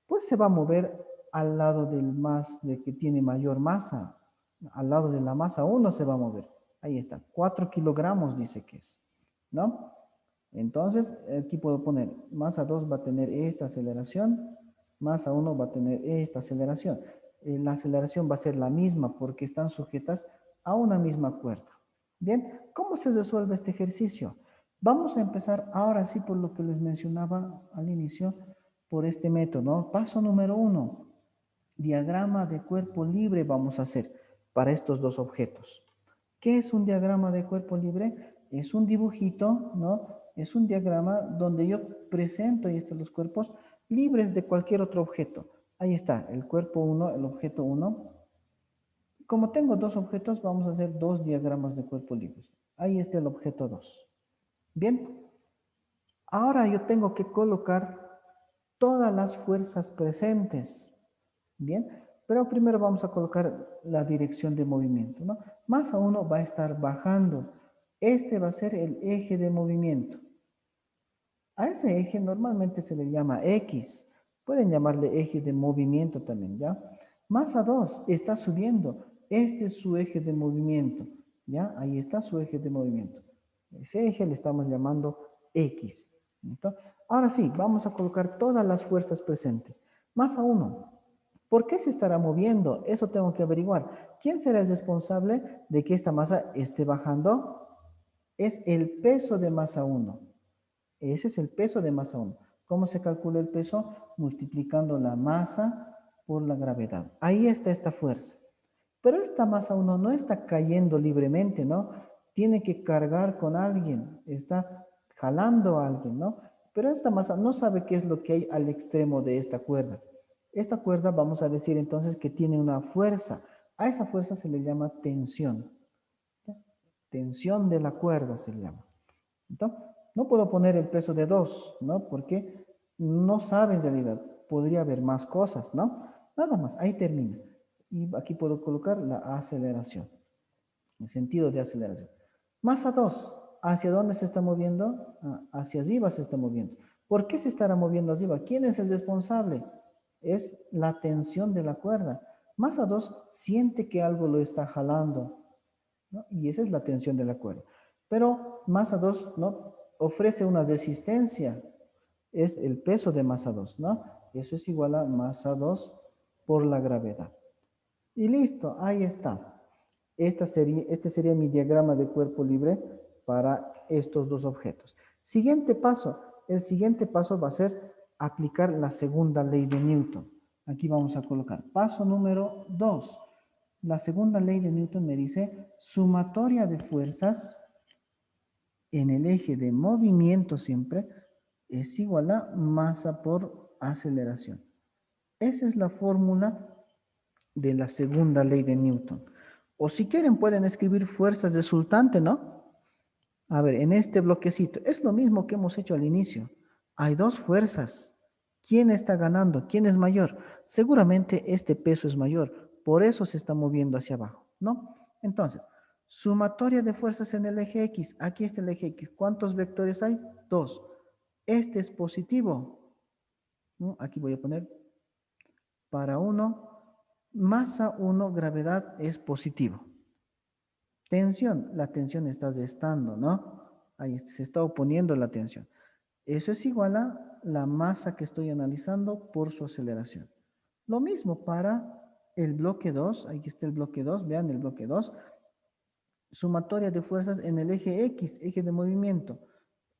pues se va a mover al lado de que tiene mayor masa. Al lado de la masa 1 se va a mover. Ahí está, 4 kilogramos dice que es, ¿no? Entonces, aquí puedo poner, masa 2 va a tener esta aceleración, masa 1 va a tener esta aceleración. La aceleración va a ser la misma porque están sujetas a una misma cuerda. Bien, ¿cómo se resuelve este ejercicio? Vamos a empezar ahora sí por lo que les mencionaba al inicio, por este método, ¿no? Paso número 1, diagrama de cuerpo libre vamos a hacer para estos dos objetos. ¿Qué es un diagrama de cuerpo libre? Es un dibujito, ¿no? Es un diagrama donde yo presento, ahí están los cuerpos, libres de cualquier otro objeto. Ahí está, el cuerpo 1, el objeto 1. Como tengo dos objetos, vamos a hacer dos diagramas de cuerpo libres. Ahí está el objeto 2. Bien, ahora yo tengo que colocar todas las fuerzas presentes. Bien, pero primero vamos a colocar la dirección de movimiento, ¿no? Masa 1 va a estar bajando. Este va a ser el eje de movimiento. A ese eje normalmente se le llama X. Pueden llamarle eje de movimiento también, ¿ya? Masa 2 está subiendo. Este es su eje de movimiento, ¿ya? Ahí está su eje de movimiento. Ese eje le estamos llamando X. ¿Listo? Ahora sí, vamos a colocar todas las fuerzas presentes. Masa 1. ¿Por qué se estará moviendo? Eso tengo que averiguar. ¿Quién será el responsable de que esta masa esté bajando? Es el peso de masa 1. Ese es el peso de masa 1. ¿Cómo se calcula el peso? Multiplicando la masa por la gravedad. Ahí está esta fuerza. Pero esta masa 1 no está cayendo libremente, ¿no? Tiene que cargar con alguien, está jalando a alguien, ¿no? Pero esta masa no sabe qué es lo que hay al extremo de esta cuerda. Esta cuerda vamos a decir entonces que tiene una fuerza. A esa fuerza se le llama tensión. Tensión de la cuerda se le llama. Entonces, no puedo poner el peso de 2, ¿no? Porque no sabe en realidad. Podría haber más cosas, ¿no? Nada más, ahí termina. Y aquí puedo colocar la aceleración, el sentido de aceleración. Masa 2, ¿hacia dónde se está moviendo? Hacia arriba se está moviendo. ¿Por qué se estará moviendo arriba? ¿Quién es el responsable? Es la tensión de la cuerda. Masa 2 siente que algo lo está jalando, ¿no? Y esa es la tensión de la cuerda. Pero masa 2 ¿no? ofrece una resistencia, es el peso de masa 2, ¿no? Eso es igual a masa 2 por la gravedad. Y listo, ahí está. Este sería mi diagrama de cuerpo libre para estos dos objetos. Siguiente paso. El siguiente paso va a ser aplicar la segunda ley de Newton. Aquí vamos a colocar paso número 2. La segunda ley de Newton me dice sumatoria de fuerzas en el eje de movimiento siempre es igual a masa por aceleración. Esa es la fórmula de la segunda ley de Newton. O si quieren pueden escribir fuerzas resultantes, ¿no? A ver, en este bloquecito, es lo mismo que hemos hecho al inicio. Hay dos fuerzas. ¿Quién está ganando? ¿Quién es mayor? Seguramente este peso es mayor, por eso se está moviendo hacia abajo, ¿no? Entonces, sumatoria de fuerzas en el eje X. Aquí está el eje X. ¿Cuántos vectores hay? Dos. Este es positivo, ¿no? Aquí voy a poner para 1, masa 1, gravedad es positivo. Tensión, la tensión está restando, ¿no? Ahí se está oponiendo la tensión. Eso es igual a la masa que estoy analizando por su aceleración. Lo mismo para el bloque 2, ahí está el bloque 2, vean el bloque 2, sumatoria de fuerzas en el eje X, eje de movimiento.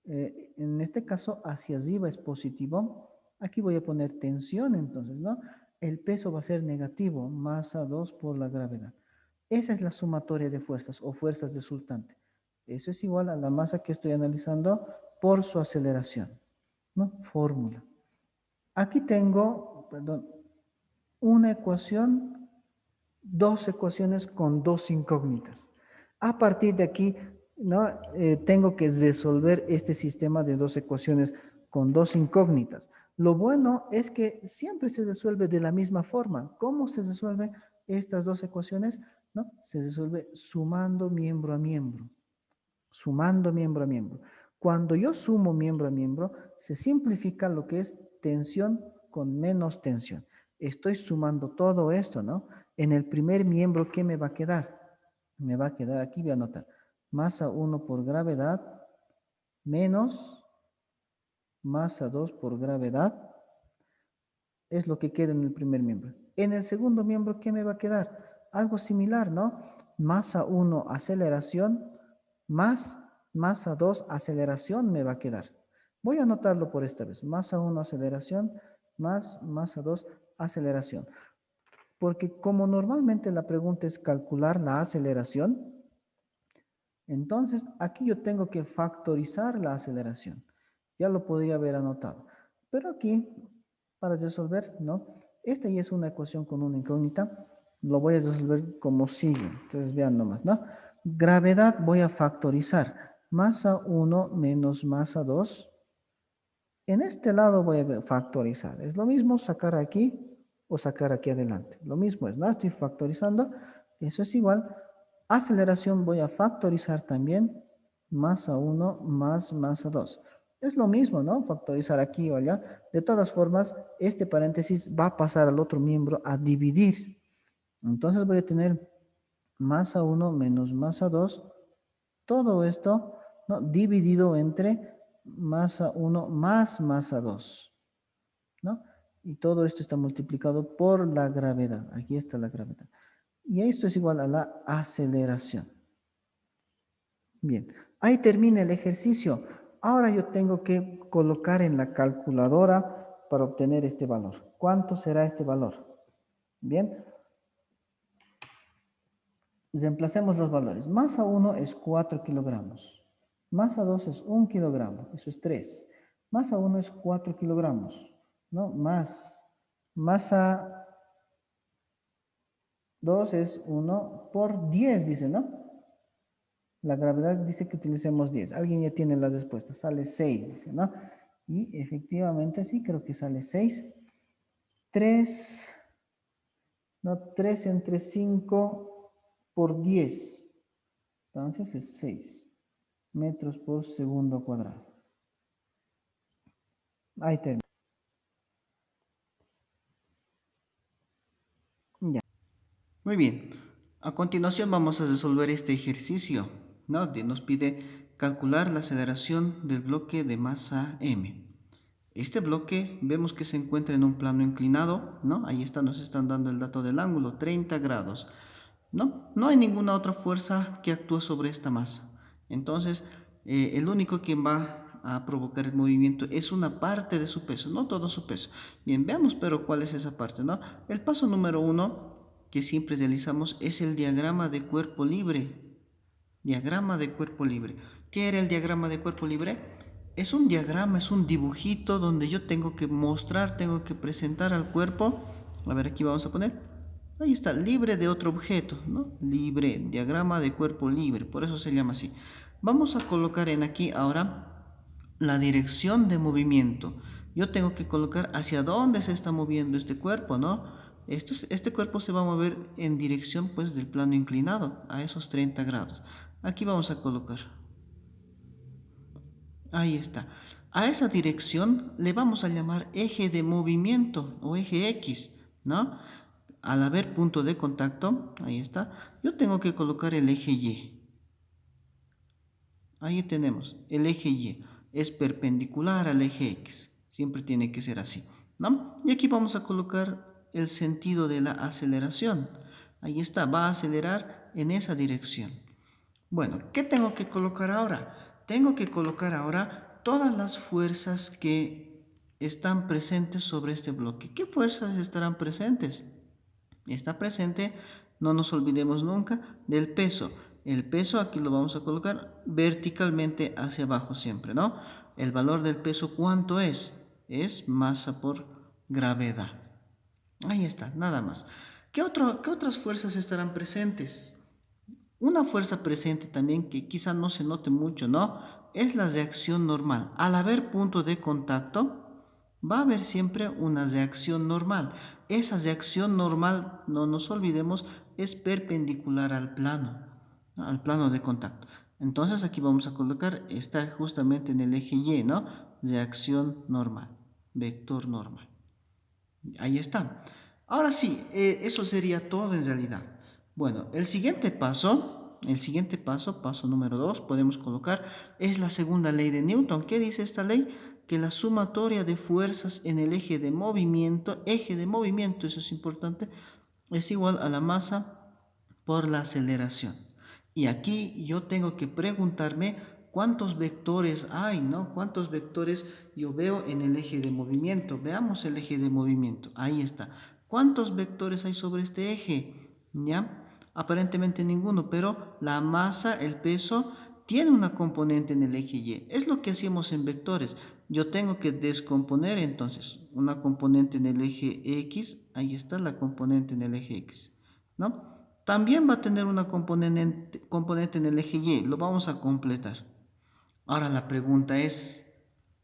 En este caso, hacia arriba es positivo. Aquí voy a poner tensión entonces, ¿no? El peso va a ser negativo, masa 2 por la gravedad. Esa es la sumatoria de fuerzas o fuerzas resultantes. Eso es igual a la masa que estoy analizando por su aceleración, ¿no? Fórmula. Aquí tengo, perdón, una ecuación, dos ecuaciones con dos incógnitas. A partir de aquí, ¿no? Tengo que resolver este sistema de dos ecuaciones con dos incógnitas. Lo bueno es que siempre se resuelve de la misma forma. ¿Cómo se resuelven estas dos ecuaciones? ¿No? Se resuelve sumando miembro a miembro. Sumando miembro a miembro. Cuando yo sumo miembro a miembro, se simplifica lo que es tensión con menos tensión. Estoy sumando todo esto, ¿no? En el primer miembro, ¿qué me va a quedar? Me va a quedar, aquí voy a anotar, masa 1 por gravedad menos masa 2 por gravedad es lo que queda en el primer miembro. En el segundo miembro, ¿qué me va a quedar? Algo similar, ¿no? Masa 1 aceleración más masa 2 aceleración me va a quedar. Voy a anotarlo por esta vez. Masa 1 aceleración más masa 2 aceleración. Porque como normalmente la pregunta es calcular la aceleración, entonces aquí yo tengo que factorizar la aceleración. Ya lo podría haber anotado. Pero aquí, para resolver, ¿no? Esta ya es una ecuación con una incógnita. Lo voy a resolver como sigue. Entonces vean nomás, ¿no? Gravedad voy a factorizar. Masa 1 menos masa 2. En este lado voy a factorizar. Es lo mismo sacar aquí o sacar aquí adelante. Lo mismo es, ¿no? Estoy factorizando. Eso es igual. Aceleración voy a factorizar también. Masa 1 más masa 2. Es lo mismo, ¿no? Factorizar aquí o allá. De todas formas, este paréntesis va a pasar al otro miembro a dividir. Entonces voy a tener masa 1 menos masa 2. Todo esto, ¿no? Dividido entre masa 1 más masa 2, ¿no? Y todo esto está multiplicado por la gravedad. Aquí está la gravedad. Y esto es igual a la aceleración. Bien, ahí termina el ejercicio. Ahora yo tengo que colocar en la calculadora para obtener este valor. ¿Cuánto será este valor? Bien, reemplacemos los valores. Masa 1 es 4 kilogramos. Masa 2 es 1 kilogramo. Eso es 3. Masa 1 es 4 kilogramos. ¿No? Más masa 2 es 1 por 10, dice, ¿no? La gravedad dice que utilicemos 10. Alguien ya tiene las respuestas. Sale 6, dice, ¿no? Y efectivamente sí, creo que sale 6. 3, no, 3 entre 5 por 10. Entonces es 6 metros por segundo cuadrado. Ahí termina. Ya. Muy bien. A continuación vamos a resolver este ejercicio, ¿no? Nos pide calcular la aceleración del bloque de masa M. Este bloque vemos que se encuentra en un plano inclinado, ¿no? Ahí está, nos están dando el dato del ángulo, 30 grados. No hay ninguna otra fuerza que actúe sobre esta masa. Entonces, el único que va a provocar el movimiento es una parte de su peso, no todo su peso. Bien, veamos pero cuál es esa parte, ¿no? El paso número 1 que siempre realizamos es el diagrama de cuerpo libre. Diagrama de cuerpo libre. ¿Qué era el diagrama de cuerpo libre? Es un diagrama, es un dibujito donde yo tengo que mostrar, tengo que presentar al cuerpo. A ver, aquí vamos a poner. Ahí está, libre de otro objeto, ¿no? Libre, diagrama de cuerpo libre, por eso se llama así. Vamos a colocar en aquí ahora la dirección de movimiento. Yo tengo que colocar hacia dónde se está moviendo este cuerpo, ¿no? Este cuerpo se va a mover en dirección pues del plano inclinado, a esos 30 grados. Aquí vamos a colocar. Ahí está. A esa dirección le vamos a llamar eje de movimiento o eje X, ¿no? Al haber punto de contacto, ahí está, yo tengo que colocar el eje Y. Ahí tenemos, el eje Y es perpendicular al eje X. Siempre tiene que ser así, ¿no? Y aquí vamos a colocar el sentido de la aceleración. Ahí está, va a acelerar en esa dirección. Bueno, ¿qué tengo que colocar ahora? Tengo que colocar ahora todas las fuerzas que están presentes sobre este bloque. ¿Qué fuerzas estarán presentes? Está presente, no nos olvidemos nunca, del peso. El peso aquí lo vamos a colocar verticalmente hacia abajo siempre, ¿no? El valor del peso, ¿cuánto es? Es masa por gravedad. Ahí está, nada más. ¿Qué otras fuerzas estarán presentes? Una fuerza presente también que quizá no se note mucho, ¿no? Es la reacción normal. Al haber punto de contacto, va a haber siempre una reacción normal. Esa reacción normal, no nos olvidemos, es perpendicular al plano, ¿no? Al plano de contacto. Entonces aquí vamos a colocar, está justamente en el eje Y, ¿no? Reacción normal, vector normal. Ahí está. Ahora sí, eso sería todo en realidad. Bueno, el siguiente paso, paso número 2, podemos colocar, es la segunda ley de Newton. ¿Qué dice esta ley? Que la sumatoria de fuerzas en el eje de movimiento, eso es importante, es igual a la masa por la aceleración. Y aquí yo tengo que preguntarme cuántos vectores hay, ¿no? ¿Cuántos vectores yo veo en el eje de movimiento? Veamos el eje de movimiento. Ahí está. ¿Cuántos vectores hay sobre este eje? ¿Ya? Aparentemente ninguno, pero la masa, el peso, tiene una componente en el eje Y. Es lo que hacíamos en vectores. Yo tengo que descomponer entonces una componente en el eje X. Ahí está la componente en el eje X, ¿no? También va a tener una componente en el eje Y, lo vamos a completar. Ahora la pregunta es,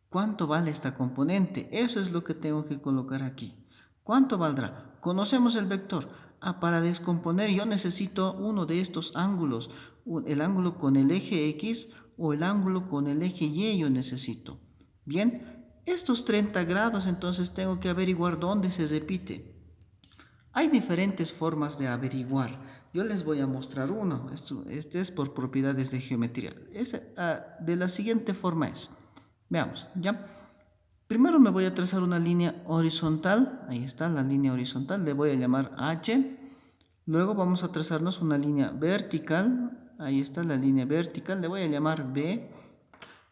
¿cuánto vale esta componente? Eso es lo que tengo que colocar aquí. ¿Cuánto valdrá? Conocemos el vector. Para descomponer yo necesito uno de estos ángulos, el ángulo con el eje X o el ángulo con el eje Y yo necesito. Bien, estos 30 grados entonces tengo que averiguar dónde se repite. Hay diferentes formas de averiguar. Yo les voy a mostrar uno. Este es por propiedades de geometría. De la siguiente forma es. Veamos, ¿ya? Primero me voy a trazar una línea horizontal. Ahí está la línea horizontal. Le voy a llamar H. Luego vamos a trazarnos una línea vertical. Ahí está la línea vertical. Le voy a llamar B.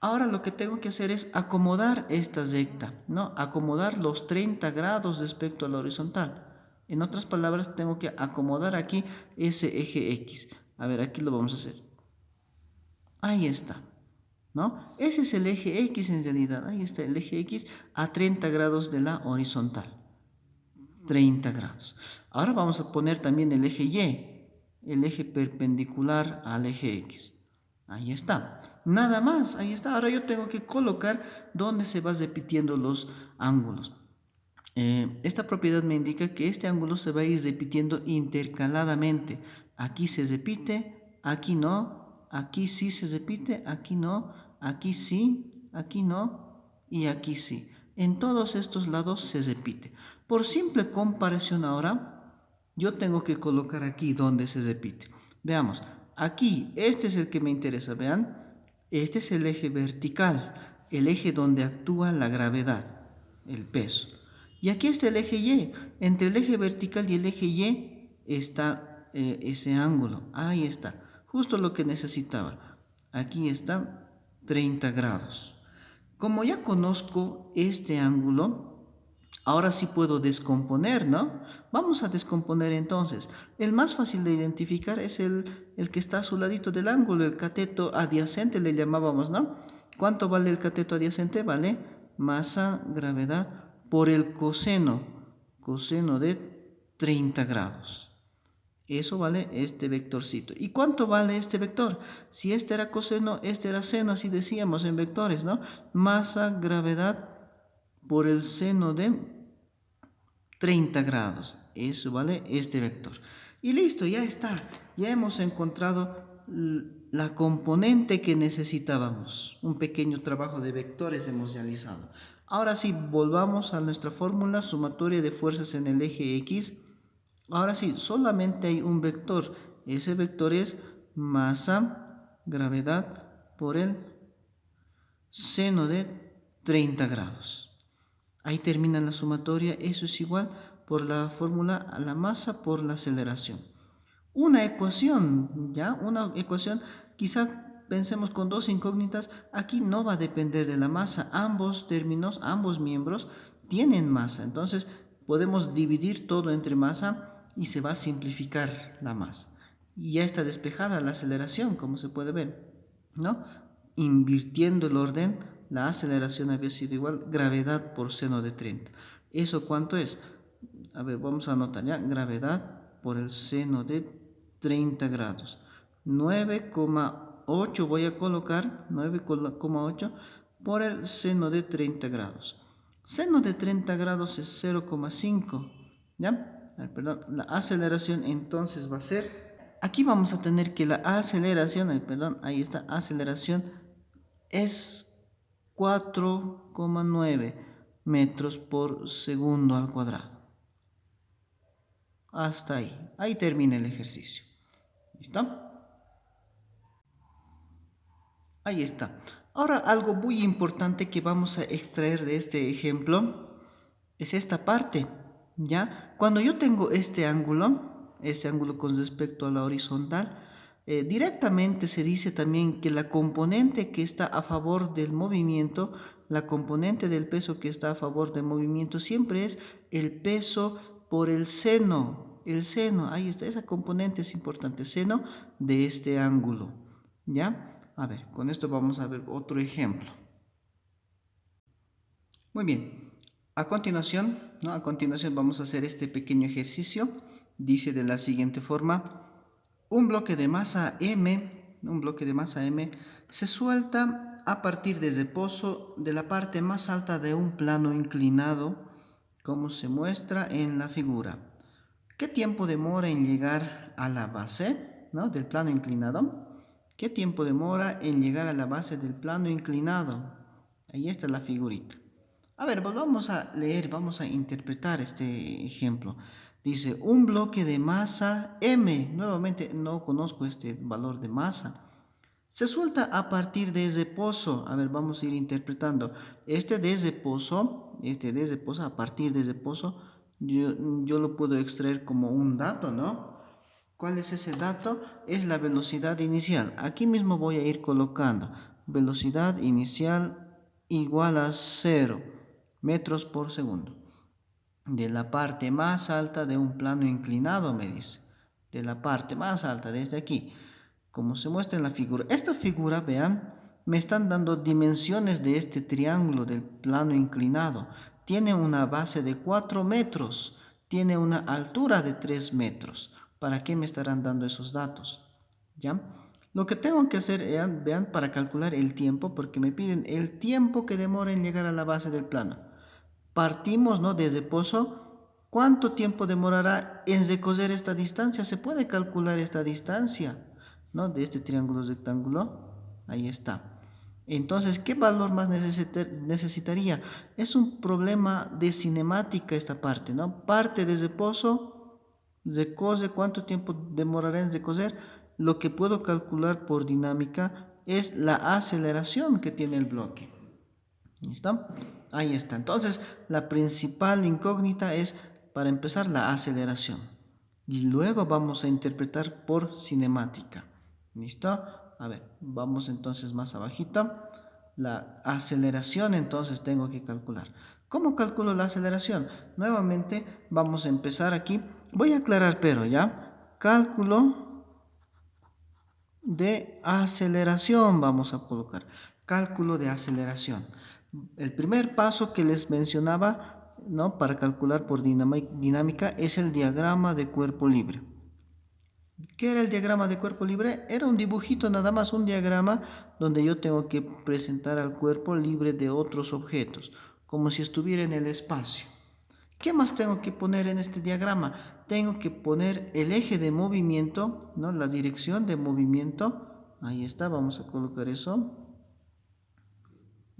Ahora lo que tengo que hacer es acomodar esta recta, ¿no? Acomodar los 30 grados respecto a la horizontal. En otras palabras, tengo que acomodar aquí ese eje X. A ver, aquí lo vamos a hacer. Ahí está, ¿no? Ese es el eje X en realidad. Ahí está el eje X a 30 grados de la horizontal. 30 grados. Ahora vamos a poner también el eje Y, el eje perpendicular al eje X. Ahí está. Nada más, ahí está. Ahora yo tengo que colocar donde se van repitiendo los ángulos. Esta propiedad me indica que este ángulo se va a ir repitiendo intercaladamente. Aquí se repite, aquí no, aquí sí se repite, aquí no, aquí sí, aquí no y aquí sí. En todos estos lados se repite. Por simple comparación ahora, yo tengo que colocar aquí donde se repite. Veamos, aquí, este es el que me interesa, vean. Este es el eje vertical, el eje donde actúa la gravedad, el peso. Y aquí está el eje Y. Entre el eje vertical y el eje Y está ese ángulo. Ahí está. Justo lo que necesitaba. Aquí está 30 grados. Como ya conozco este ángulo, ahora sí puedo descomponer, ¿no? Vamos a descomponer entonces. El más fácil de identificar es el que está a su ladito del ángulo, el cateto adyacente le llamábamos, ¿no? ¿Cuánto vale el cateto adyacente? Vale masa, gravedad, por el coseno, coseno de 30 grados. Eso vale este vectorcito. ¿Y cuánto vale este vector? Si este era coseno, este era seno, así decíamos en vectores, ¿no? Masa, gravedad por el seno de 30 grados. Eso vale este vector. Y listo, ya está. Ya hemos encontrado la componente que necesitábamos. Un pequeño trabajo de vectores hemos realizado. Ahora sí, volvamos a nuestra fórmula sumatoria de fuerzas en el eje X. Ahora sí, solamente hay un vector. Ese vector es masa, gravedad por el seno de 30 grados. Ahí termina la sumatoria. Eso es igual por la fórmula a la masa por la aceleración. Una ecuación, ¿ya? Una ecuación, quizá pensemos con dos incógnitas. Aquí no va a depender de la masa. Ambos términos, ambos miembros tienen masa. Entonces podemos dividir todo entre masa y se va a simplificar la masa. Y ya está despejada la aceleración, como se puede ver, ¿no? Invirtiendo el orden, la aceleración había sido igual gravedad por seno de 30. ¿Eso cuánto es? A ver, vamos a anotar ya. Gravedad por el seno de 30 grados. 9,8 voy a colocar, 9,8 por el seno de 30 grados. Seno de 30 grados es 0,5. ¿Ya? Perdón, la aceleración entonces va a ser... Aquí vamos a tener que la aceleración, ahí está, aceleración es 4,9 metros por segundo al cuadrado. Hasta ahí. Ahí termina el ejercicio. ¿Listo? Ahí está. Ahora algo muy importante que vamos a extraer de este ejemplo es esta parte. ¿Ya? Cuando yo tengo este ángulo con respecto a la horizontal, directamente se dice también que la componente que está a favor del movimiento, la componente del peso que está a favor del movimiento, siempre es el peso por el seno. El seno, ahí está, esa componente es importante, seno de este ángulo. ¿Ya? A ver, con esto vamos a ver otro ejemplo. Muy bien. A continuación, ¿no? A continuación vamos a hacer este pequeño ejercicio. Dice de la siguiente forma: un bloque de masa M se suelta a partir de reposo de la parte más alta de un plano inclinado, como se muestra en la figura. ¿Qué tiempo demora en llegar a la base, ¿no? del plano inclinado? ¿Qué tiempo demora en llegar a la base del plano inclinado? Ahí está la figurita. A ver, pues vamos a leer, vamos a interpretar este ejemplo. Dice, un bloque de masa M, nuevamente no conozco este valor de masa, se suelta a partir de reposo. A ver, vamos a ir interpretando. Este de reposo, a partir de reposo, yo lo puedo extraer como un dato, ¿no? ¿Cuál es ese dato? Es la velocidad inicial. Aquí mismo voy a ir colocando velocidad inicial igual a 0 metros por segundo. de la parte más alta de un plano inclinado, me dice. De la parte más alta, desde aquí. Como se muestra en la figura. Esta figura, vean, me están dando dimensiones de este triángulo del plano inclinado. Tiene una base de 4 metros. Tiene una altura de 3 metros. ¿Para qué me estarán dando esos datos? ¿Ya? Lo que tengo que hacer, vean, para calcular el tiempo, porque me piden el tiempo que demora en llegar a la base del plano. Partimos, ¿no?, desde Pozo. ¿Cuánto tiempo demorará en recoger esta distancia? Se puede calcular esta distancia, ¿no?, de este triángulo rectángulo. Ahí está. Entonces, ¿qué valor más necesitaría? Es un problema de cinemática esta parte, ¿no? Parte desde Pozo, recoge, ¿cuánto tiempo demorará en recoger? Lo que puedo calcular por dinámica es la aceleración que tiene el bloque. ¿Listo? Ahí está. Entonces, la principal incógnita es, para empezar, la aceleración. Y luego vamos a interpretar por cinemática. ¿Listo? A ver, vamos entonces más abajito. La aceleración, entonces, tengo que calcular. ¿Cómo calculo la aceleración? Nuevamente, vamos a empezar aquí. Voy a aclarar, pero ya. Cálculo de aceleración vamos a colocar. Cálculo de aceleración. El primer paso que les mencionaba, ¿no?, para calcular por dinámica es el diagrama de cuerpo libre. ¿Qué era el diagrama de cuerpo libre? Era un dibujito nada más, un diagrama donde yo tengo que presentar al cuerpo libre de otros objetos, como si estuviera en el espacio. ¿Qué más tengo que poner en este diagrama? Tengo que poner el eje de movimiento, ¿no?, la dirección de movimiento. Ahí está, vamos a colocar eso.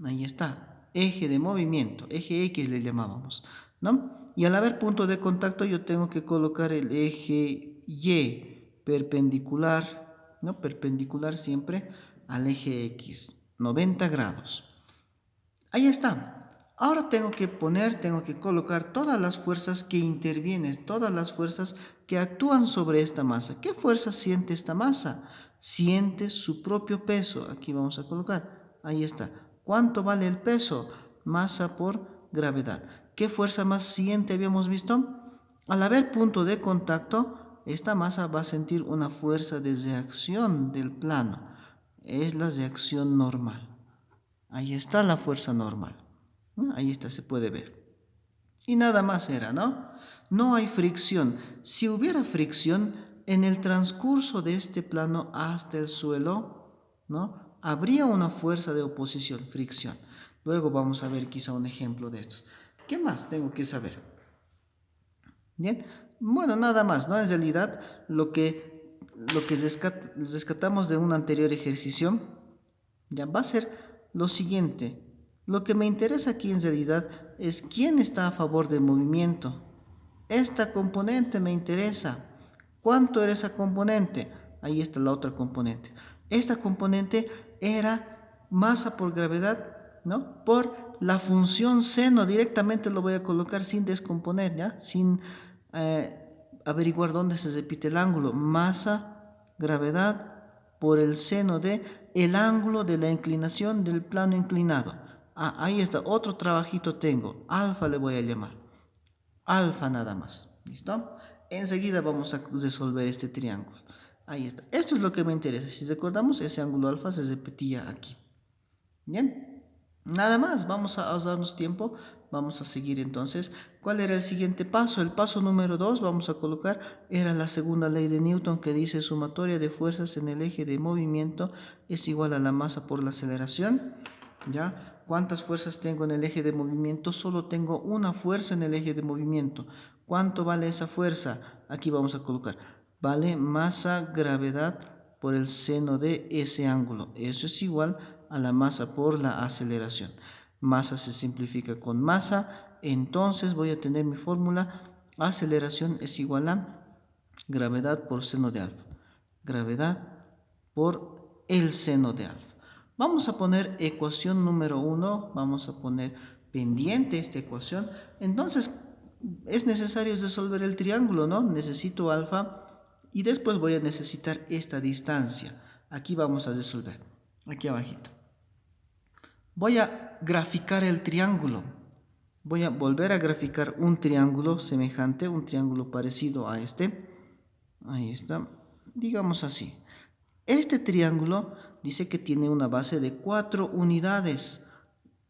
Ahí está, eje de movimiento, eje X le llamábamos, ¿no? Y al haber punto de contacto yo tengo que colocar el eje Y perpendicular, ¿no? Perpendicular siempre al eje X, 90 grados. Ahí está. Ahora tengo que colocar todas las fuerzas que intervienen, todas las fuerzas que actúan sobre esta masa. ¿Qué fuerza siente esta masa? Siente su propio peso. Aquí vamos a colocar. Ahí está. ¿Cuánto vale el peso? Masa por gravedad. ¿Qué fuerza más siente habíamos visto? Al haber punto de contacto, esta masa va a sentir una fuerza de reacción del plano. Es la reacción normal. Ahí está la fuerza normal. Ahí está, se puede ver. Y nada más era, ¿no? No hay fricción. Si hubiera fricción, en el transcurso de este plano hasta el suelo, ¿no?, habría una fuerza de oposición, fricción. Luego vamos a ver quizá un ejemplo de estos. ¿Qué más tengo que saber? Bien, bueno, nada más, ¿no? En realidad, lo que rescatamos de un anterior ejercicio, ya va a ser lo siguiente. Lo que me interesa aquí en realidad es quién está a favor del movimiento. Esta componente me interesa. ¿Cuánto era esa componente? Ahí está la otra componente. Esta componente era masa por gravedad, ¿no?, por la función seno. Directamente lo voy a colocar sin descomponer, ¿ya? Sin averiguar dónde se repite el ángulo. Masa, gravedad, por el seno de el ángulo de la inclinación del plano inclinado. Ahí está, otro trabajito tengo. Alfa le voy a llamar. Alfa nada más. ¿Listo? Enseguida vamos a resolver este triángulo. Ahí está. Esto es lo que me interesa. Si recordamos, ese ángulo alfa se repetía aquí. Bien. Nada más. Vamos a ahorrarnos tiempo. Vamos a seguir entonces. ¿Cuál era el siguiente paso? El paso número 2, vamos a colocar, era la segunda ley de Newton, que dice sumatoria de fuerzas en el eje de movimiento es igual a la masa por la aceleración. ¿Ya? ¿Cuántas fuerzas tengo en el eje de movimiento? Solo tengo una fuerza en el eje de movimiento. ¿Cuánto vale esa fuerza? Aquí vamos a colocar. Vale masa gravedad por el seno de ese ángulo. Eso es igual a la masa por la aceleración. Masa se simplifica con masa. Entonces voy a tener mi fórmula. Aceleración es igual a gravedad por seno de alfa. Gravedad por el seno de alfa. Vamos a poner ecuación número 1, vamos a poner pendiente esta ecuación. Entonces es necesario resolver el triángulo, ¿no? Necesito alfa y después voy a necesitar esta distancia. Aquí vamos a resolver, aquí abajito. Voy a graficar el triángulo. Voy a volver a graficar un triángulo semejante, un triángulo parecido a este. Ahí está. Digamos así. Este triángulo dice que tiene una base de 4 unidades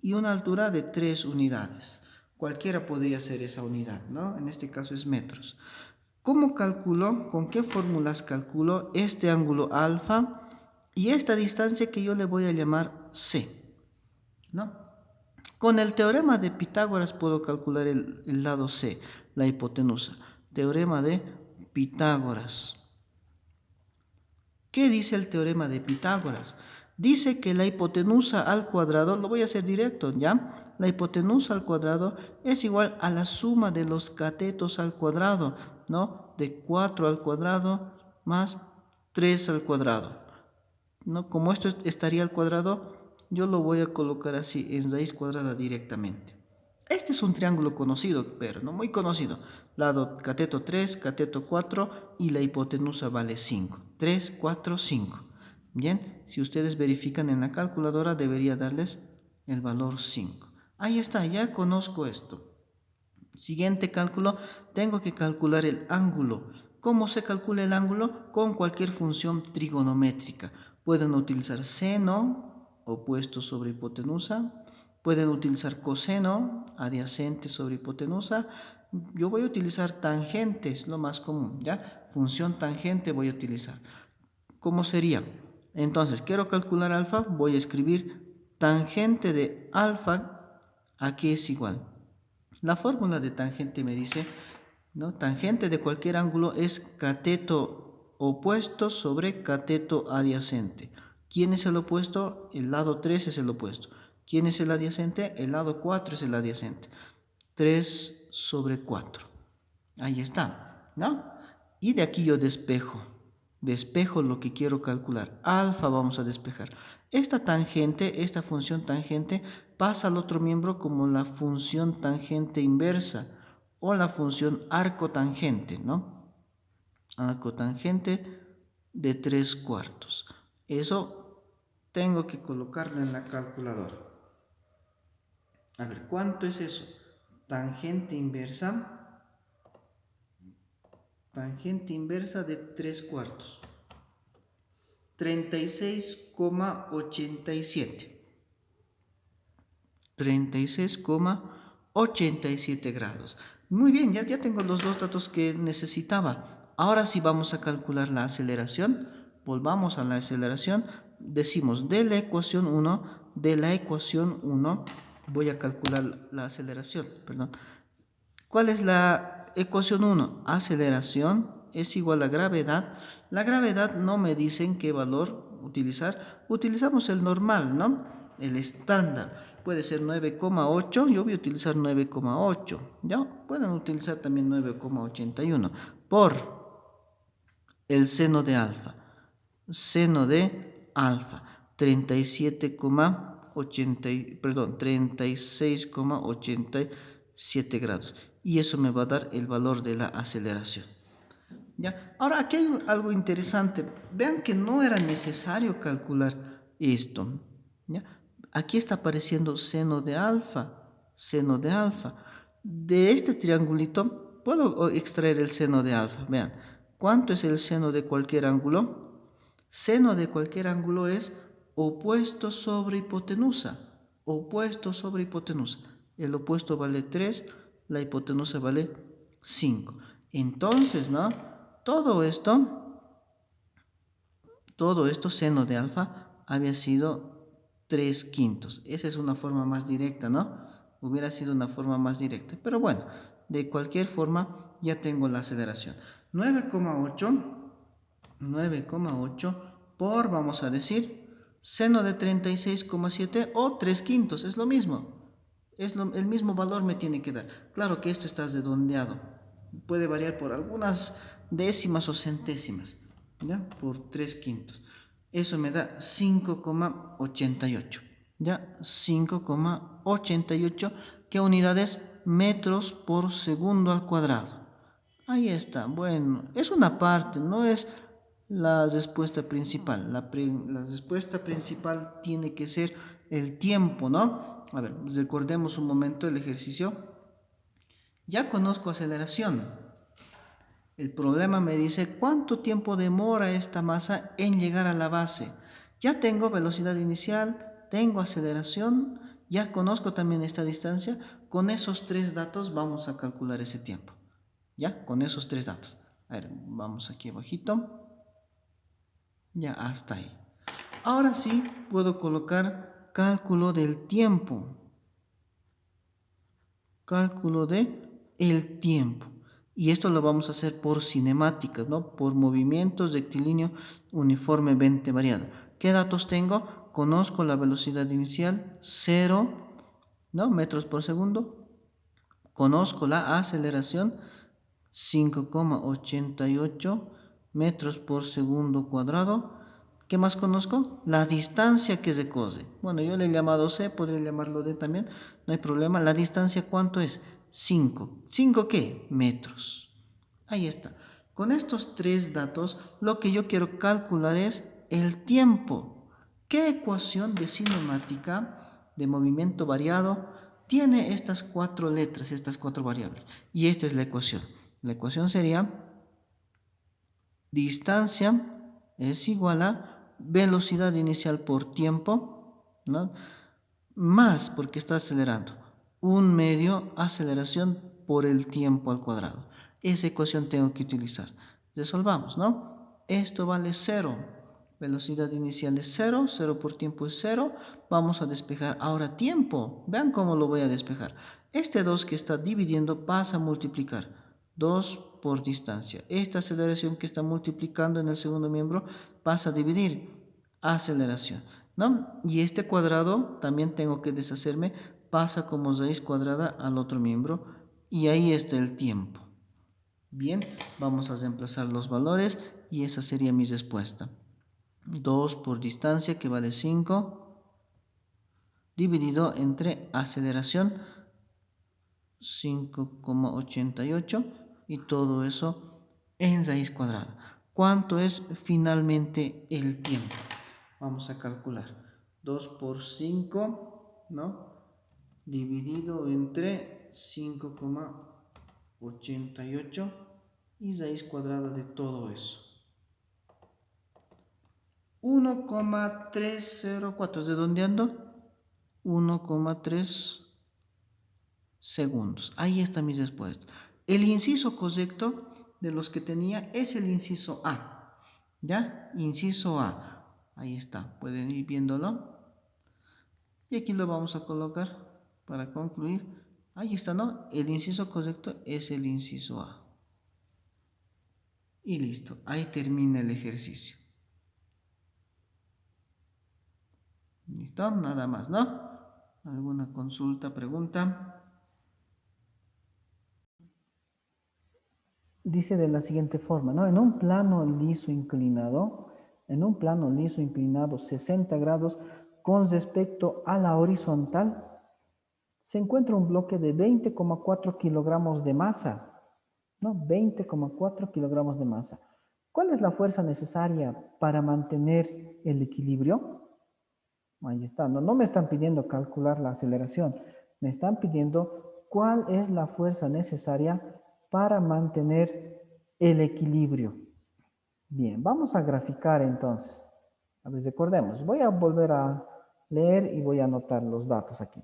y una altura de 3 unidades. Cualquiera podría ser esa unidad, ¿no? En este caso es metros. ¿Cómo calculo? ¿Con qué fórmulas calculo este ángulo alfa y esta distancia que yo le voy a llamar C? ¿No? Con el teorema de Pitágoras puedo calcular el lado C, la hipotenusa. Teorema de Pitágoras. ¿Qué dice el teorema de Pitágoras? Dice que la hipotenusa al cuadrado, lo voy a hacer directo, ¿ya? La hipotenusa al cuadrado es igual a la suma de los catetos al cuadrado, ¿no? De 4 al cuadrado más 3 al cuadrado, ¿no? Como esto estaría al cuadrado, yo lo voy a colocar así, en raíz cuadrada directamente. Este es un triángulo conocido, pero no muy conocido. Lado cateto 3, cateto 4 y la hipotenusa vale 5. 3, 4, 5. Bien, si ustedes verifican en la calculadora debería darles el valor 5. Ahí está, ya conozco esto. Siguiente cálculo, tengo que calcular el ángulo. ¿Cómo se calcula el ángulo? Con cualquier función trigonométrica. Pueden utilizar seno, opuesto sobre hipotenusa. Pueden utilizar coseno, adyacente sobre hipotenusa. Yo voy a utilizar tangentes, lo más común, ¿ya? Función tangente voy a utilizar. ¿Cómo sería? Entonces, quiero calcular alfa, voy a escribir tangente de alfa, aquí es igual. La fórmula de tangente me dice, ¿no? Tangente de cualquier ángulo es cateto opuesto sobre cateto adyacente. ¿Quién es el opuesto? El lado 3 es el opuesto. ¿Quién es el adyacente? El lado 4 es el adyacente. 3 sobre 4. Ahí está, ¿no? Y de aquí yo despejo. Despejo lo que quiero calcular. Alfa vamos a despejar. Esta tangente, esta función tangente, pasa al otro miembro como la función tangente inversa o la función arcotangente, ¿no? Arcotangente de 3 cuartos. Eso tengo que colocarlo en la calculadora. A ver, ¿cuánto es eso? Tangente inversa. Tangente inversa de 3 cuartos. 36,87. 36,87 grados. Muy bien, ya tengo los dos datos que necesitaba. Ahora sí vamos a calcular la aceleración. Volvamos a la aceleración. Decimos de la ecuación 1, voy a calcular la aceleración. Perdón. ¿Cuál es la ecuación 1? Aceleración es igual a gravedad. La gravedad no me dicen qué valor utilizar. Utilizamos el normal, ¿no? El estándar. Puede ser 9,8. Yo voy a utilizar 9,8. ¿Ya? Pueden utilizar también 9,81. Por el seno de alfa. Seno de alfa. 36,87 grados. Y eso me va a dar el valor de la aceleración. ¿Ya? Ahora, aquí hay algo interesante. Vean que no era necesario calcular esto. ¿Ya? Aquí está apareciendo seno de alfa. Seno de alfa. De este triangulito puedo extraer el seno de alfa. Vean, ¿cuánto es el seno de cualquier ángulo? Seno de cualquier ángulo es opuesto sobre hipotenusa. Opuesto sobre hipotenusa. El opuesto vale 3, la hipotenusa vale 5. Entonces, ¿no? Todo esto seno de alfa había sido 3 quintos. Esa es una forma más directa, ¿no? Hubiera sido una forma más directa. Pero bueno, de cualquier forma ya tengo la aceleración. 9,8 por, vamos a decir, seno de 36,7 o 3 quintos. Es lo mismo. El mismo valor me tiene que dar. Claro que esto está redondeado. Puede variar por algunas décimas o centésimas. ¿Ya? Por 3 quintos. Eso me da 5,88. ¿Ya? 5,88. ¿Qué unidades? Metros por segundo al cuadrado. Ahí está. Bueno, es una parte, no es la respuesta principal. La respuesta principal tiene que ser el tiempo, ¿no? A ver, recordemos un momento el ejercicio. Ya conozco aceleración. El problema me dice cuánto tiempo demora esta masa en llegar a la base. Ya tengo velocidad inicial, tengo aceleración, ya conozco también esta distancia. Con esos tres datos vamos a calcular ese tiempo. ¿Ya? Con esos tres datos. A ver, vamos aquí abajito. Ya, hasta ahí. Ahora sí puedo colocar cálculo del tiempo. Cálculo de el tiempo. Y esto lo vamos a hacer por cinemática, ¿no? Por movimientos rectilíneo uniformemente variado. ¿Qué datos tengo? Conozco la velocidad inicial, 0, ¿no? Metros por segundo. Conozco la aceleración, 5,88 metros por segundo cuadrado. ¿Qué más conozco? La distancia que recorre. Bueno, yo le he llamado C, podría llamarlo D también, no hay problema. ¿La distancia cuánto es? 5. ¿5 qué? Metros. Ahí está. Con estos tres datos, lo que yo quiero calcular es el tiempo. ¿Qué ecuación de cinemática, de movimiento variado, tiene estas cuatro letras, estas cuatro variables? Y esta es la ecuación. La ecuación sería distancia es igual a velocidad inicial por tiempo, ¿no? Más, porque está acelerando, un medio aceleración por el tiempo al cuadrado. Esa ecuación tengo que utilizar. Resolvamos, ¿no? Esto vale 0. Velocidad inicial es 0, 0 por tiempo es 0. Vamos a despejar ahora tiempo. Vean cómo lo voy a despejar. Este 2 que está dividiendo pasa a multiplicar. 2 por distancia. Esta aceleración que está multiplicando en el segundo miembro pasa a dividir. Aceleración, ¿no? Y este cuadrado también tengo que deshacerme. Pasa como raíz cuadrada al otro miembro. Y ahí está el tiempo. Bien, vamos a reemplazar los valores y esa sería mi respuesta. 2 por distancia, que vale 5, dividido entre aceleración, 5,88, y todo eso en raíz cuadrada. ¿Cuánto es finalmente el tiempo? Vamos a calcular. 2 por 5, ¿no? Dividido entre 5,88 y raíz cuadrada de todo eso. 1,304, redondeando, 1,3 segundos. Ahí está mi respuesta. El inciso correcto de los que tenía es el inciso A. ¿Ya? Inciso A. Ahí está. Pueden ir viéndolo. Y aquí lo vamos a colocar para concluir. Ahí está, ¿no? El inciso correcto es el inciso A. Y listo. Ahí termina el ejercicio. ¿Listo? Nada más, ¿no? ¿Alguna consulta, pregunta? Dice de la siguiente forma, ¿no? En un plano liso inclinado 60 grados con respecto a la horizontal, se encuentra un bloque de 20,4 kilogramos de masa, ¿no? 20,4 kilogramos de masa. ¿Cuál es la fuerza necesaria para mantener el equilibrio? Ahí está. No me están pidiendo calcular la aceleración. Me están pidiendo cuál es la fuerza necesaria para mantener el equilibrio. Bien, vamos a graficar entonces. A ver, recordemos. Voy a volver a leer y voy a anotar los datos aquí.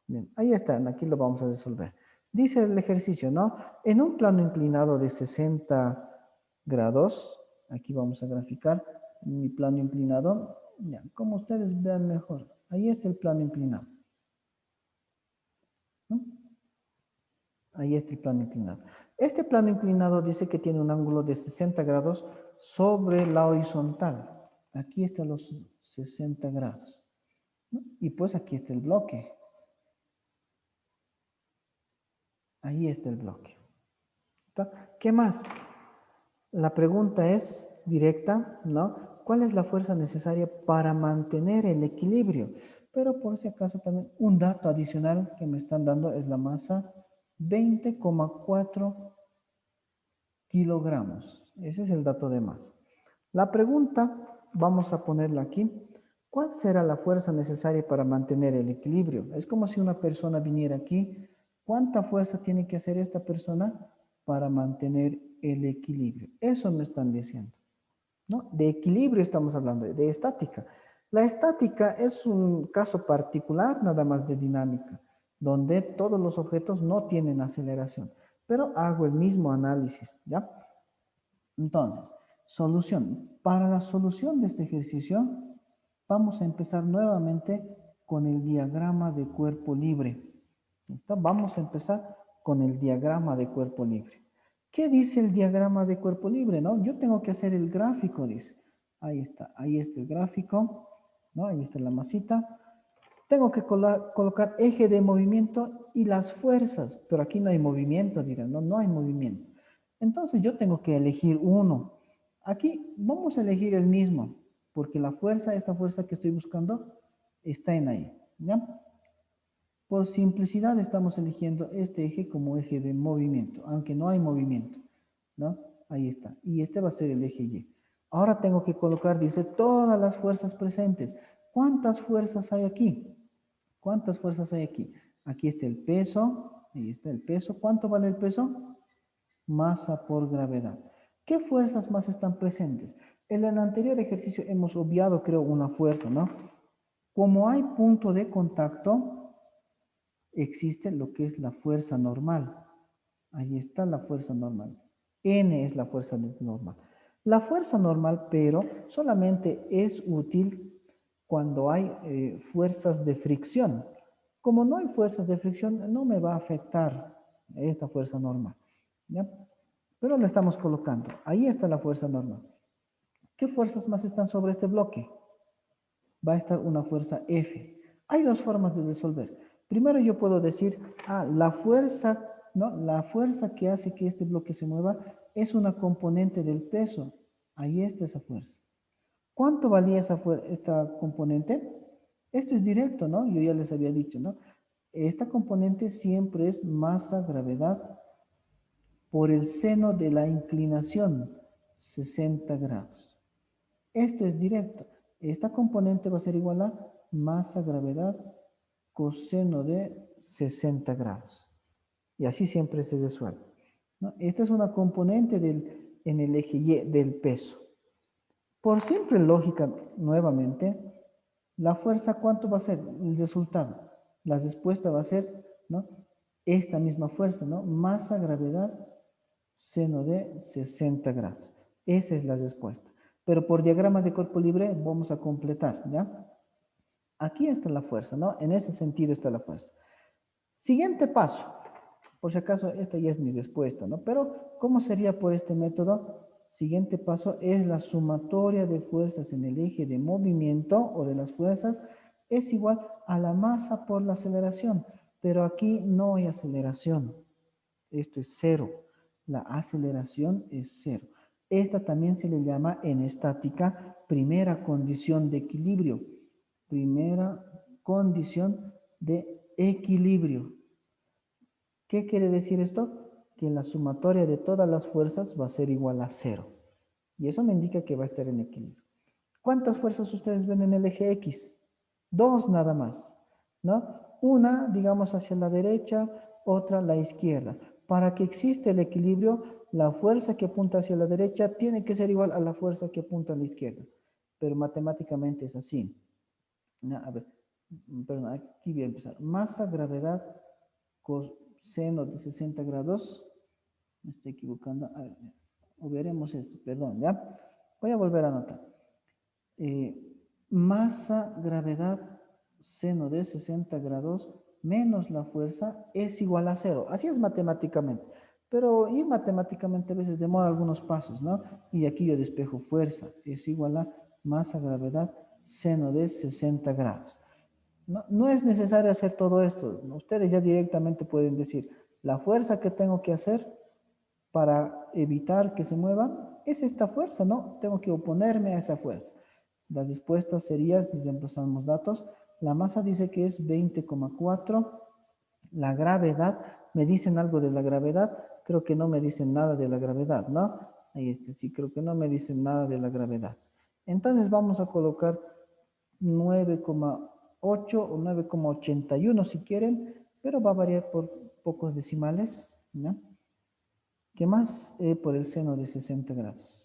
Bien, ahí están. Aquí lo vamos a resolver. Dice el ejercicio, ¿no? En un plano inclinado de 60 grados, aquí vamos a graficar mi plano inclinado. Ya, como ustedes vean mejor. Ahí está el plano inclinado, ¿no? Ahí está el plano inclinado. Este plano inclinado dice que tiene un ángulo de 60 grados sobre la horizontal. Aquí están los 60 grados, ¿no? Y pues aquí está el bloque. Ahí está el bloque. ¿Qué más? La pregunta es directa, ¿no? ¿Cuál es la fuerza necesaria para mantener el equilibrio? Pero por si acaso también un dato adicional que me están dando es la masa, 20,4 kilogramos. Ese es el dato de masa. La pregunta, vamos a ponerla aquí. ¿Cuál será la fuerza necesaria para mantener el equilibrio? Es como si una persona viniera aquí. ¿Cuánta fuerza tiene que hacer esta persona para mantener el equilibrio? Eso me están diciendo, ¿no? De equilibrio estamos hablando, de estática. La estática es un caso particular nada más de dinámica, donde todos los objetos no tienen aceleración, pero hago el mismo análisis, ¿ya? Entonces, solución. Para la solución de este ejercicio, vamos a empezar nuevamente con el diagrama de cuerpo libre. ¿Listo? Vamos a empezar con el diagrama de cuerpo libre. ¿Qué dice el diagrama de cuerpo libre? ¿No? Yo tengo que hacer el gráfico, dice. Ahí está el gráfico, ¿no? Ahí está la masita. Tengo que colocar eje de movimiento y las fuerzas, pero aquí no hay movimiento, dirán, no, no hay movimiento. Entonces yo tengo que elegir uno. Aquí vamos a elegir el mismo, porque la fuerza, esta fuerza que estoy buscando, está en ahí, ¿ya? Por simplicidad estamos eligiendo este eje como eje de movimiento, aunque no hay movimiento, ¿no? Ahí está. Y este va a ser el eje Y. Ahora tengo que colocar, dice, todas las fuerzas presentes. ¿Cuántas fuerzas hay aquí? ¿Cuántas fuerzas hay aquí? Aquí está el peso, ahí está el peso. ¿Cuánto vale el peso? Masa por gravedad. ¿Qué fuerzas más están presentes? En el anterior ejercicio hemos obviado, creo, una fuerza, ¿no? Como hay punto de contacto, existe lo que es la fuerza normal. Ahí está la fuerza normal. N es la fuerza normal. La fuerza normal, pero solamente es útil cuando hay fuerzas de fricción. Como no hay fuerzas de fricción, no me va a afectar esta fuerza normal, ¿ya? Pero la estamos colocando. Ahí está la fuerza normal. ¿Qué fuerzas más están sobre este bloque? Va a estar una fuerza F. Hay dos formas de resolver. Primero yo puedo decir, la fuerza, ¿no? La fuerza que hace que este bloque se mueva es una componente del peso. Ahí está esa fuerza. ¿Cuánto valía esta componente? Esto es directo, ¿no? Yo ya les había dicho, ¿no? Esta componente siempre es masa, gravedad, por el seno de la inclinación, 60 grados. Esto es directo. Esta componente va a ser igual a masa, gravedad, coseno de 60 grados. Y así siempre se resuelve, ¿no? Esta es una componente en el eje Y del peso. Por simple lógica, nuevamente, la fuerza, ¿cuánto va a ser el resultado? La respuesta va a ser, ¿no? Esta misma fuerza, ¿no? Masa, gravedad, seno de 60 grados. Esa es la respuesta. Pero por diagrama de cuerpo libre vamos a completar, ¿ya? Aquí está la fuerza, ¿no? En ese sentido está la fuerza. Siguiente paso. Por si acaso, esta ya es mi respuesta, ¿no? Pero, ¿cómo sería por este método? Siguiente paso es la sumatoria de fuerzas en el eje de movimiento o de las fuerzas es igual a la masa por la aceleración. Pero aquí no hay aceleración. Esto es cero. La aceleración es cero. Esta también se le llama en estática primera condición de equilibrio. Primera condición de equilibrio. ¿Qué quiere decir esto? Que la sumatoria de todas las fuerzas va a ser igual a cero. Y eso me indica que va a estar en equilibrio. ¿Cuántas fuerzas ustedes ven en el eje X? Dos nada más, ¿no? Una, digamos, hacia la derecha, otra a la izquierda. Para que exista el equilibrio, la fuerza que apunta hacia la derecha tiene que ser igual a la fuerza que apunta a la izquierda. Pero matemáticamente es así. A ver, perdón, aquí voy a empezar. Masa, gravedad, coseno de 60 grados. Me estoy equivocando. A ver, veremos esto, perdón, ¿ya? Voy a volver a anotar. Eh, Masa, gravedad, seno de 60 grados menos la fuerza es igual a cero. Así es matemáticamente. Pero ir matemáticamente a veces demora algunos pasos, ¿no? Y aquí yo despejo fuerza. Es igual a masa, gravedad, seno de 60 grados. No, no es necesario hacer todo esto. Ustedes ya directamente pueden decir, la fuerza que tengo que hacer para evitar que se mueva es esta fuerza, ¿no? Tengo que oponerme a esa fuerza. La respuesta sería, si reemplazamos datos, la masa dice que es 20,4. La gravedad, ¿me dicen algo de la gravedad? Creo que no me dicen nada de la gravedad, ¿no? Ahí está, sí, creo que no me dicen nada de la gravedad. Entonces vamos a colocar 9,8 o 9,81 si quieren, pero va a variar por pocos decimales, ¿no? ¿Qué más? Por el seno de 60 grados.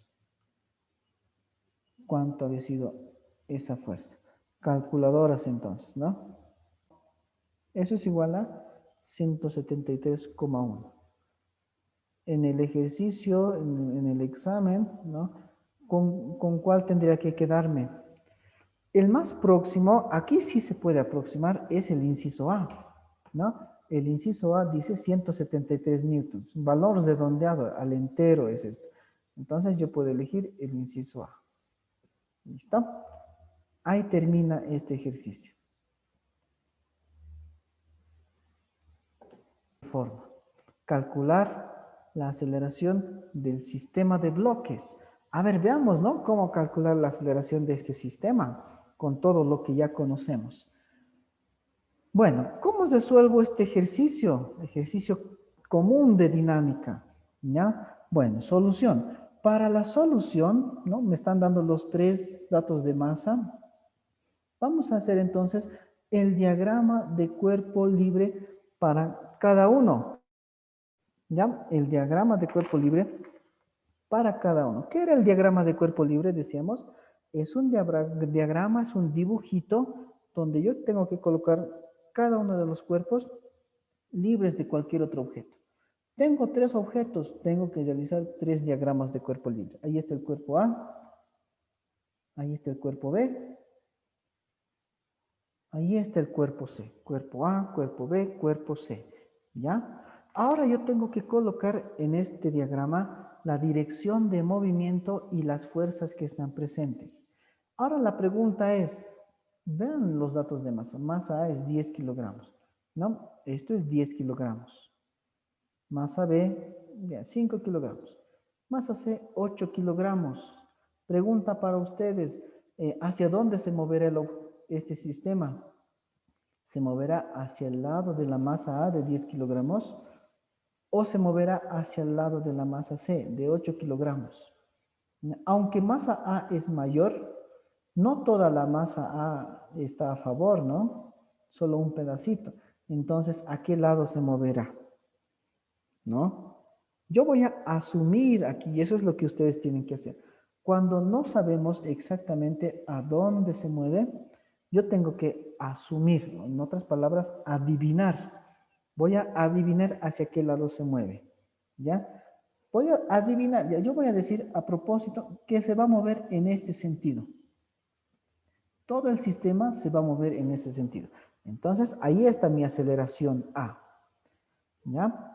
¿Cuánto había sido esa fuerza? Calculadoras entonces, ¿no? Eso es igual a 173,1. En el ejercicio, en el examen, ¿no? ¿Con cuál tendría que quedarme? El más próximo, aquí sí se puede aproximar, es el inciso A, ¿no? El inciso A dice 173 newtons, valor redondeado al entero es esto. Entonces yo puedo elegir el inciso A. ¿Listo? Ahí termina este ejercicio. Forma. Calcular la aceleración del sistema de bloques. A ver, veamos, ¿no? Cómo calcular la aceleración de este sistema con todo lo que ya conocemos. Bueno, ¿cómo resuelvo este ejercicio? Ejercicio común de dinámica. ¿Ya? Bueno, solución. Para la solución, ¿no? Me están dando los tres datos de masa. Vamos a hacer entonces el diagrama de cuerpo libre para cada uno. ¿Ya? El diagrama de cuerpo libre para cada uno. ¿Qué era el diagrama de cuerpo libre? Decíamos, es un diagrama, es un dibujito donde yo tengo que colocar cada uno de los cuerpos libres de cualquier otro objeto. Tengo tres objetos, tengo que realizar tres diagramas de cuerpo libre. Ahí está el cuerpo A, ahí está el cuerpo B, ahí está el cuerpo C. Cuerpo A, cuerpo B, cuerpo C. ¿Ya? Ahora yo tengo que colocar en este diagrama la dirección de movimiento y las fuerzas que están presentes. Ahora la pregunta es, vean los datos de masa. Masa A es 10 kilogramos. ¿No? Esto es 10 kilogramos. Masa B, ya, 5 kilogramos. Masa C, 8 kilogramos. Pregunta para ustedes, ¿hacia dónde se moverá este sistema? ¿Se moverá hacia el lado de la masa A de 10 kilogramos o se moverá hacia el lado de la masa C de 8 kilogramos? Aunque masa A es mayor, no toda la masa A está a favor, ¿no? Solo un pedacito. Entonces, ¿a qué lado se moverá? ¿No? Yo voy a asumir aquí, y eso es lo que ustedes tienen que hacer. Cuando no sabemos exactamente a dónde se mueve, yo tengo que asumir, ¿no? En otras palabras, adivinar. Voy a adivinar hacia qué lado se mueve. ¿Ya? Voy a adivinar, yo voy a decir a propósito que se va a mover en este sentido. Todo el sistema se va a mover en ese sentido. Entonces, ahí está mi aceleración A. ¿Ya?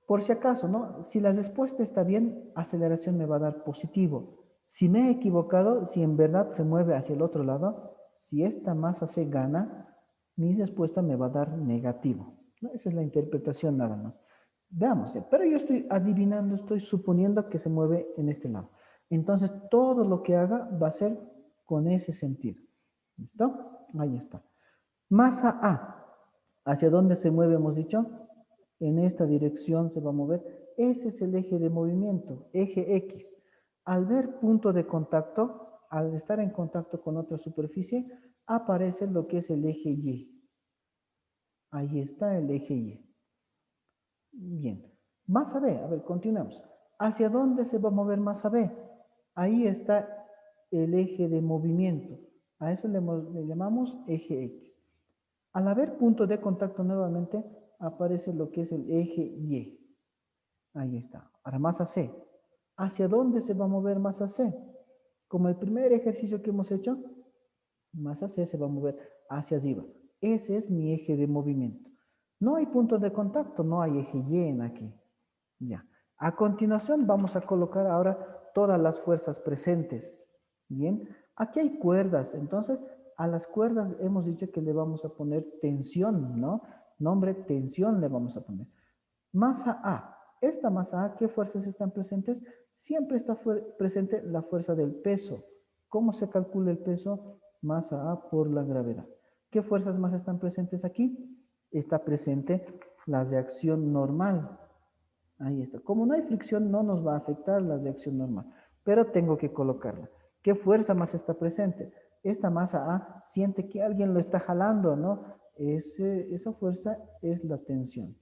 Por si acaso, ¿no? Si la respuesta está bien, aceleración me va a dar positivo. Si me he equivocado, si en verdad se mueve hacia el otro lado, si esta masa se gana, mi respuesta me va a dar negativo, ¿no? Esa es la interpretación nada más. Veamos, pero yo estoy adivinando, estoy suponiendo que se mueve en este lado. Entonces, todo lo que haga va a ser con ese sentido. ¿Listo? Ahí está. Masa A. ¿Hacia dónde se mueve, hemos dicho? En esta dirección se va a mover. Ese es el eje de movimiento, eje X. Al ver punto de contacto, al estar en contacto con otra superficie, aparece lo que es el eje Y. Ahí está el eje Y. Bien. Masa B, a ver, continuamos. ¿Hacia dónde se va a mover masa B? Ahí está el eje de movimiento. A eso le llamamos eje X. Al haber punto de contacto nuevamente, aparece lo que es el eje Y. Ahí está. Ahora masa C. ¿Hacia dónde se va a mover masa C? Como el primer ejercicio que hemos hecho, masa C se va a mover hacia arriba. Ese es mi eje de movimiento. No hay punto de contacto, no hay eje Y en aquí. Ya. A continuación vamos a colocar ahora todas las fuerzas presentes. Bien. Aquí hay cuerdas, entonces a las cuerdas hemos dicho que le vamos a poner tensión, ¿no? Nombre tensión le vamos a poner. Masa A. Esta masa A, ¿qué fuerzas están presentes? Siempre está presente la fuerza del peso. ¿Cómo se calcula el peso? Masa A por la gravedad. ¿Qué fuerzas más están presentes aquí? Está presente la reacción normal. Ahí está. Como no hay fricción, no nos va a afectar la reacción normal, pero tengo que colocarla. ¿Qué fuerza más está presente? esta masa A siente que alguien lo está jalando, ¿no? Esa fuerza es la tensión.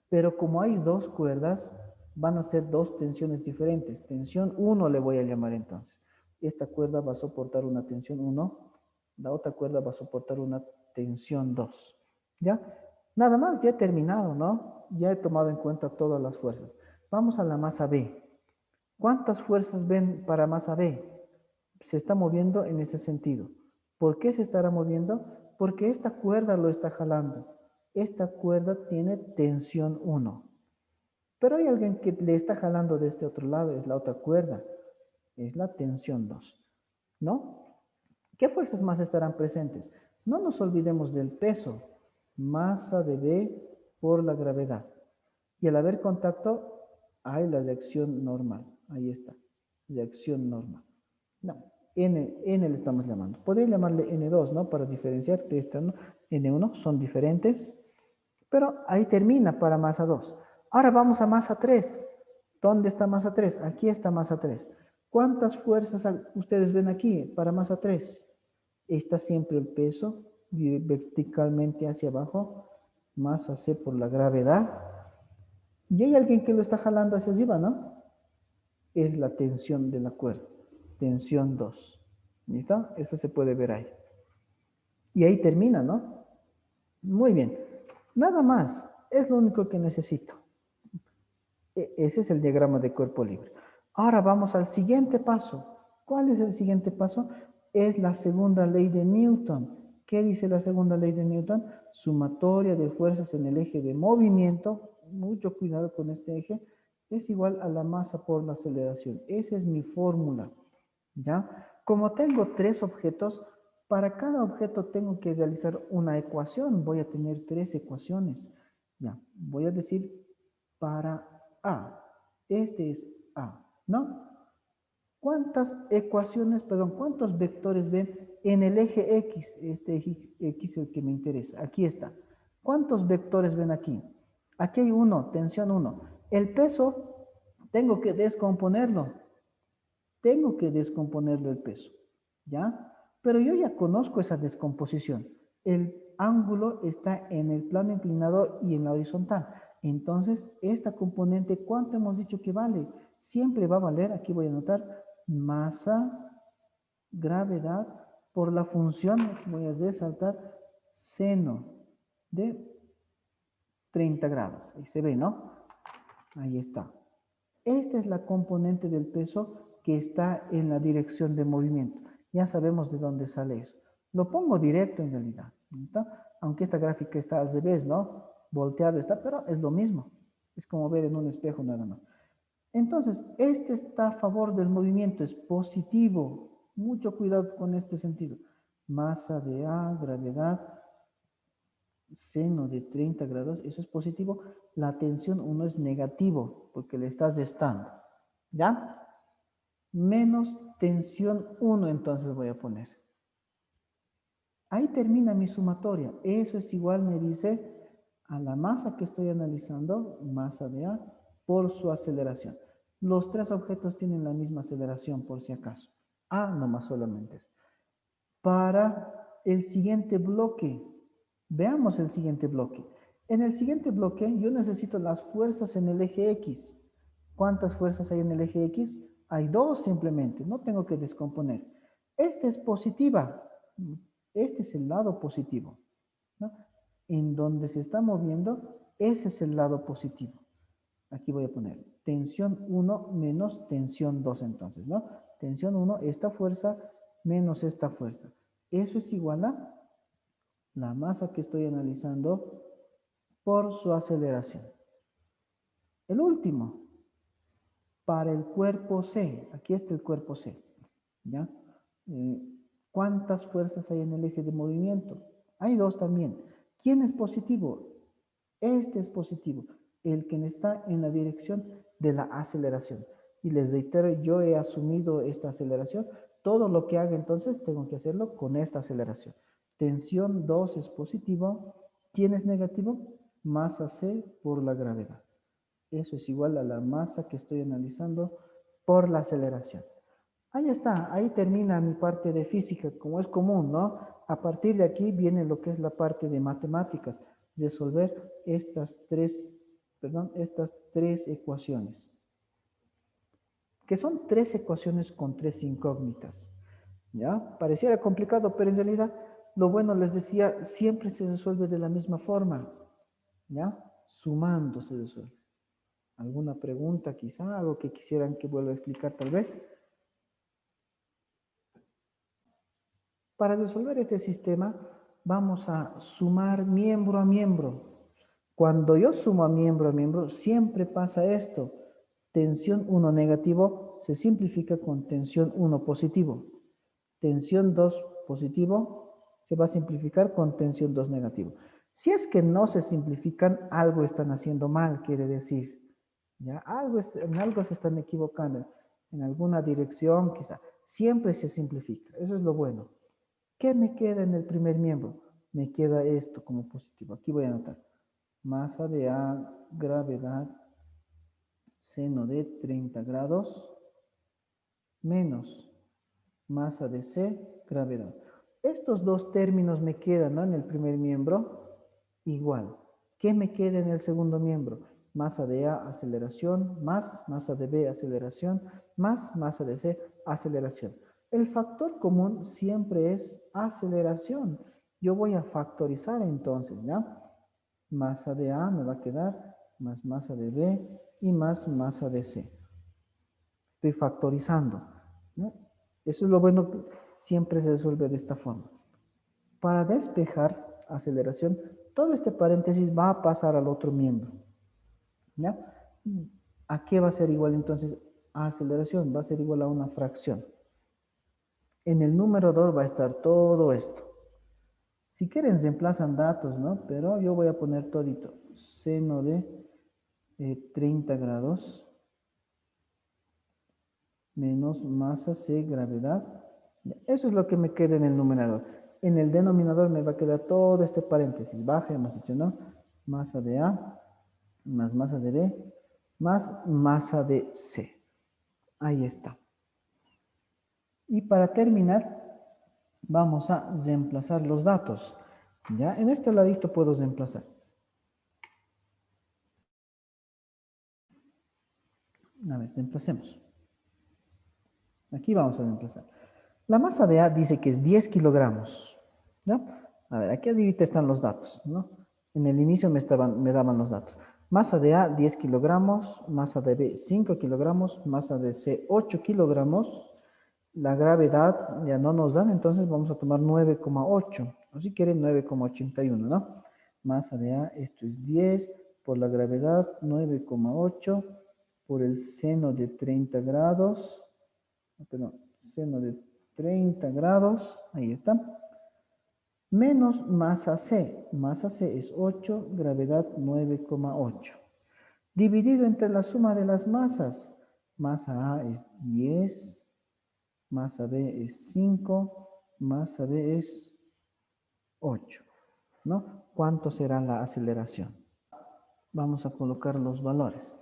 Pero como hay dos cuerdas, van a ser dos tensiones diferentes. Tensión 1 le voy a llamar entonces. Esta cuerda va a soportar una tensión 1, la otra cuerda va a soportar una tensión 2. ¿Ya? Nada más, ya he terminado, ¿no? Ya he tomado en cuenta todas las fuerzas. Vamos a la masa B. ¿Cuántas fuerzas ven para masa B? Se está moviendo en ese sentido. ¿Por qué se estará moviendo? Porque esta cuerda lo está jalando. Esta cuerda tiene tensión 1. Pero hay alguien que le está jalando de este otro lado, es la otra cuerda, es la tensión 2. ¿No? ¿Qué fuerzas más estarán presentes? No nos olvidemos del peso, masa de B por la gravedad. Y al haber contacto, hay la reacción normal. Ahí está, reacción normal. No, N le estamos llamando. Podría llamarle N2, ¿no? Para diferenciar de esta, ¿no? N1 son diferentes, pero ahí termina para masa 2. Ahora vamos a masa 3. ¿Dónde está masa 3? Aquí está masa 3. ¿Cuántas fuerzas ustedes ven aquí para masa 3? Está siempre el peso verticalmente hacia abajo, masa C por la gravedad. Y hay alguien que lo está jalando hacia arriba, ¿no? Es la tensión de la cuerda. Tensión 2. ¿Listo? Eso se puede ver ahí. Y ahí termina, ¿no? Muy bien. Nada más. Es lo único que necesito. Ese es el diagrama de cuerpo libre. Ahora vamos al siguiente paso. ¿Cuál es el siguiente paso? Es la segunda ley de Newton. ¿Qué dice la segunda ley de Newton? Sumatoria de fuerzas en el eje de movimiento, mucho cuidado con este eje, es igual a la masa por la aceleración. Esa es mi fórmula. ¿Ya? Como tengo tres objetos, para cada objeto tengo que realizar una ecuación. Voy a tener tres ecuaciones. Ya, voy a decir para A. Este es A, ¿no? ¿Cuántas ecuaciones, perdón, cuántos vectores ven en el eje X? Este eje X es el que me interesa. Aquí está. ¿Cuántos vectores ven aquí? Aquí hay uno, tensión 1. El peso, tengo que descomponerlo. Tengo que descomponerlo el peso, ¿ya? Pero yo ya conozco esa descomposición. El ángulo está en el plano inclinado y en la horizontal. Entonces, esta componente, ¿cuánto hemos dicho que vale? Siempre va a valer, aquí voy a anotar, masa, gravedad, por la función, voy a resaltar, seno de 30 grados. Ahí se ve, ¿no? Ahí está. Esta es la componente del peso que está en la dirección de movimiento. Ya sabemos de dónde sale eso. Lo pongo directo en realidad, ¿no? Aunque esta gráfica está al revés, ¿no? Volteado está, pero es lo mismo. Es como ver en un espejo nada más. Entonces, este está a favor del movimiento, es positivo. Mucho cuidado con este sentido. Masa de A, gravedad, seno de 30 grados, eso es positivo. La tensión 1 es negativo, porque le estás restando. ¿Ya? Menos tensión 1 entonces voy a poner. Ahí termina mi sumatoria. Eso es igual, me dice, a la masa que estoy analizando, masa de A, por su aceleración. Los tres objetos tienen la misma aceleración, por si acaso. A nomás solamente es. Para el siguiente bloque, veamos el siguiente bloque. En el siguiente bloque yo necesito las fuerzas en el eje X. ¿Cuántas fuerzas hay en el eje X? Hay dos simplemente, no tengo que descomponer. Esta es positiva, este es el lado positivo, ¿no? En donde se está moviendo, ese es el lado positivo. Aquí voy a poner tensión 1 menos tensión 2 entonces, ¿no? Tensión 1, esta fuerza menos esta fuerza. Eso es igual a la masa que estoy analizando por su aceleración. El último, para el cuerpo C, aquí está el cuerpo C, ¿ya? Eh, ¿Cuántas fuerzas hay en el eje de movimiento? Hay dos también. ¿Quién es positivo? Este es positivo, el que está en la dirección de la aceleración. Y les reitero, yo he asumido esta aceleración. Todo lo que haga entonces tengo que hacerlo con esta aceleración. Tensión 2 es positivo. ¿Quién es negativo? Masa C por la gravedad. Eso es igual a la masa que estoy analizando por la aceleración. Ahí está, ahí termina mi parte de física, como es común, ¿no? A partir de aquí viene lo que es la parte de matemáticas, resolver estas tres ecuaciones, que son tres ecuaciones con tres incógnitas, ¿ya? Pareciera complicado, pero en realidad lo bueno, les decía, siempre se resuelve de la misma forma, ¿ya? Sumando se resuelve. ¿Alguna pregunta quizá? ¿Algo que quisieran que vuelva a explicar tal vez? Para resolver este sistema vamos a sumar miembro a miembro. Cuando yo sumo a miembro, siempre pasa esto. Tensión 1 negativo se simplifica con tensión 1 positivo. Tensión 2 positivo se va a simplificar con tensión 2 negativo. Si es que no se simplifican, algo están haciendo mal, quiere decir. ¿Ya? En algo se están equivocando, en alguna dirección quizá. Siempre se simplifica, eso es lo bueno. ¿Qué me queda en el primer miembro? Me queda esto como positivo. Aquí voy a anotar. Masa de A, gravedad, seno de 30 grados, menos masa de C, gravedad. Estos dos términos me quedan, ¿no? En el primer miembro, igual. ¿Qué me queda en el segundo miembro? Masa de A, aceleración, más masa de B, aceleración, más masa de C, aceleración. El factor común siempre es aceleración. Yo voy a factorizar entonces, ¿ya? Masa de A me va a quedar más masa de B y más masa de C. Estoy factorizando, ¿no? Eso es lo bueno, siempre se resuelve de esta forma. Para despejar aceleración, todo este paréntesis va a pasar al otro miembro, ¿ya? ¿A qué va a ser igual entonces? A aceleración va a ser igual a una fracción. En el número 2 va a estar todo esto. Si quieren reemplazan datos, ¿no? Pero yo voy a poner todito. Seno de 30 grados menos masa C, gravedad. Eso es lo que me queda en el numerador. En el denominador me va a quedar todo este paréntesis. Baja, hemos dicho, ¿no? Masa de A, más masa de B, más masa de C. Ahí está. Y para terminar, vamos a reemplazar los datos. ¿Ya? En este ladito puedo reemplazar. A ver, reemplacemos. Aquí vamos a reemplazar. La masa de A dice que es 10 kilogramos. ¿Ya? A ver, aquí arribita están los datos, ¿no? En el inicio me daban los datos. Masa de A, 10 kilogramos. Masa de B, 5 kilogramos. Masa de C, 8 kilogramos. La gravedad ya no nos dan, entonces vamos a tomar 9,8. O si quieren, 9,81, ¿no? Masa de A, esto es 10. Por la gravedad, 9,8. Por el seno de 30 grados. Perdón, seno de 30 grados. Ahí está menos masa C. Masa C es 8, gravedad 9,8. Dividido entre la suma de las masas. Masa A es 10, masa B es 5, masa B es 8. ¿No? ¿Cuánto será la aceleración? Vamos a colocar los valores.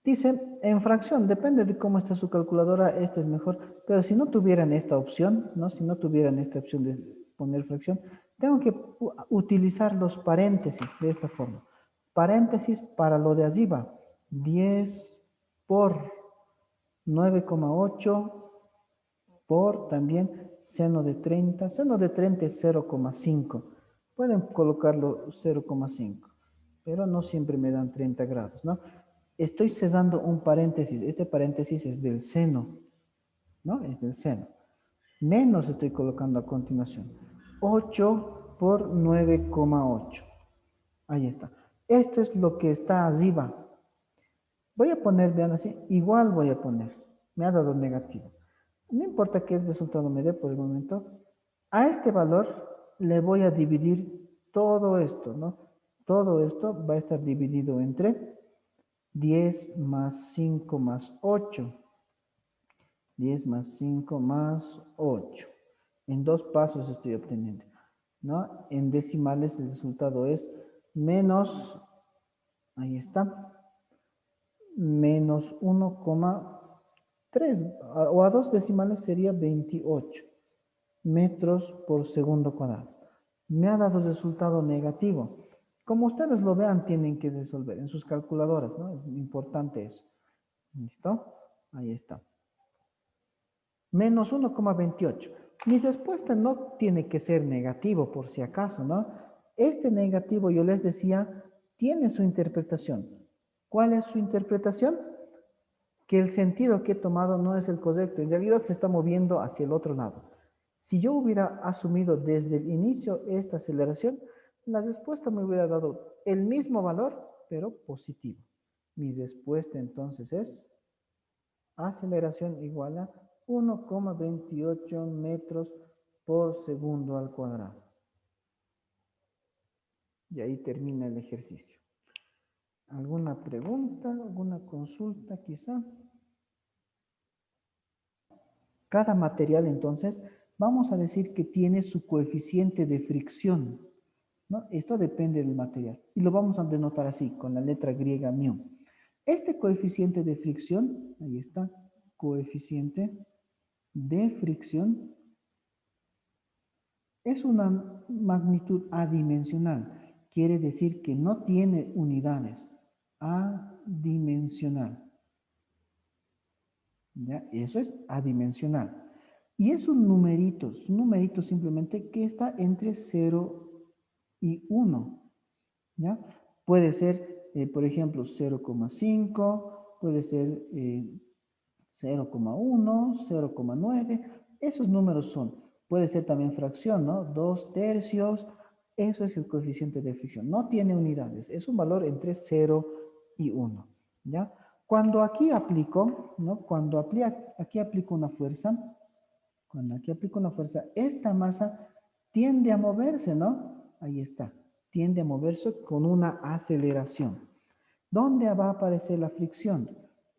Dice, en fracción, depende de cómo está su calculadora, esta es mejor, pero si no tuvieran esta opción, ¿no? Si no tuvieran esta opción de poner fracción, tengo que utilizar los paréntesis de esta forma. Paréntesis para lo de arriba, 10 por 9,8 por también seno de 30 es 0,5. Pueden colocarlo 0,5, pero no siempre me dan 30 grados, ¿no? Estoy cesando un paréntesis, este paréntesis es del seno, ¿no? Es del seno. Menos estoy colocando a continuación. 8 por 9,8. Ahí está. Esto es lo que está arriba. Voy a poner, vean así, igual voy a poner. Me ha dado negativo. No importa qué resultado me dé por el momento. A este valor le voy a dividir todo esto, ¿no? Todo esto va a estar dividido entre 10 más 5 más 8. 10 más 5 más 8. En dos pasos estoy obteniendo, ¿no? En decimales el resultado es menos, ahí está, menos 1,3. 3 o a 2 decimales sería 28 metros por segundo cuadrado. Me ha dado resultado negativo. Como ustedes lo vean, tienen que resolver en sus calculadoras, ¿no? Es importante eso. ¿Listo? Ahí está. Menos 1,28. Mi respuesta no tiene que ser negativo por si acaso, ¿no? Este negativo, yo les decía, tiene su interpretación. ¿Cuál es su interpretación? Que el sentido que he tomado no es el correcto. En realidad se está moviendo hacia el otro lado. Si yo hubiera asumido desde el inicio esta aceleración, la respuesta me hubiera dado el mismo valor, pero positivo. Mi respuesta entonces es aceleración igual a 1,28 metros por segundo al cuadrado. Y ahí termina el ejercicio. ¿Alguna pregunta? ¿Alguna consulta quizá? Cada material entonces vamos a decir que tiene su coeficiente de fricción, ¿no? Esto depende del material y lo vamos a denotar así con la letra griega mu. Este coeficiente de fricción, ahí está, coeficiente de fricción es una magnitud adimensional. Quiere decir que no tiene unidades. Adimensional. ¿Ya? Eso es adimensional. Y es un numerito simplemente que está entre 0 y 1. ¿Ya? Puede ser, por ejemplo, 0,5, puede ser 0,1, 0,9. Esos números son. Puede ser también fracción, ¿no? 2/3. Eso es el coeficiente de fricción. No tiene unidades. Es un valor entre 0 y 1. ¿Ya? Cuando aquí aplico, ¿no? Cuando aquí aplico una fuerza, esta masa tiende a moverse, ¿no? Ahí está. Tiende a moverse con una aceleración. ¿Dónde va a aparecer la fricción?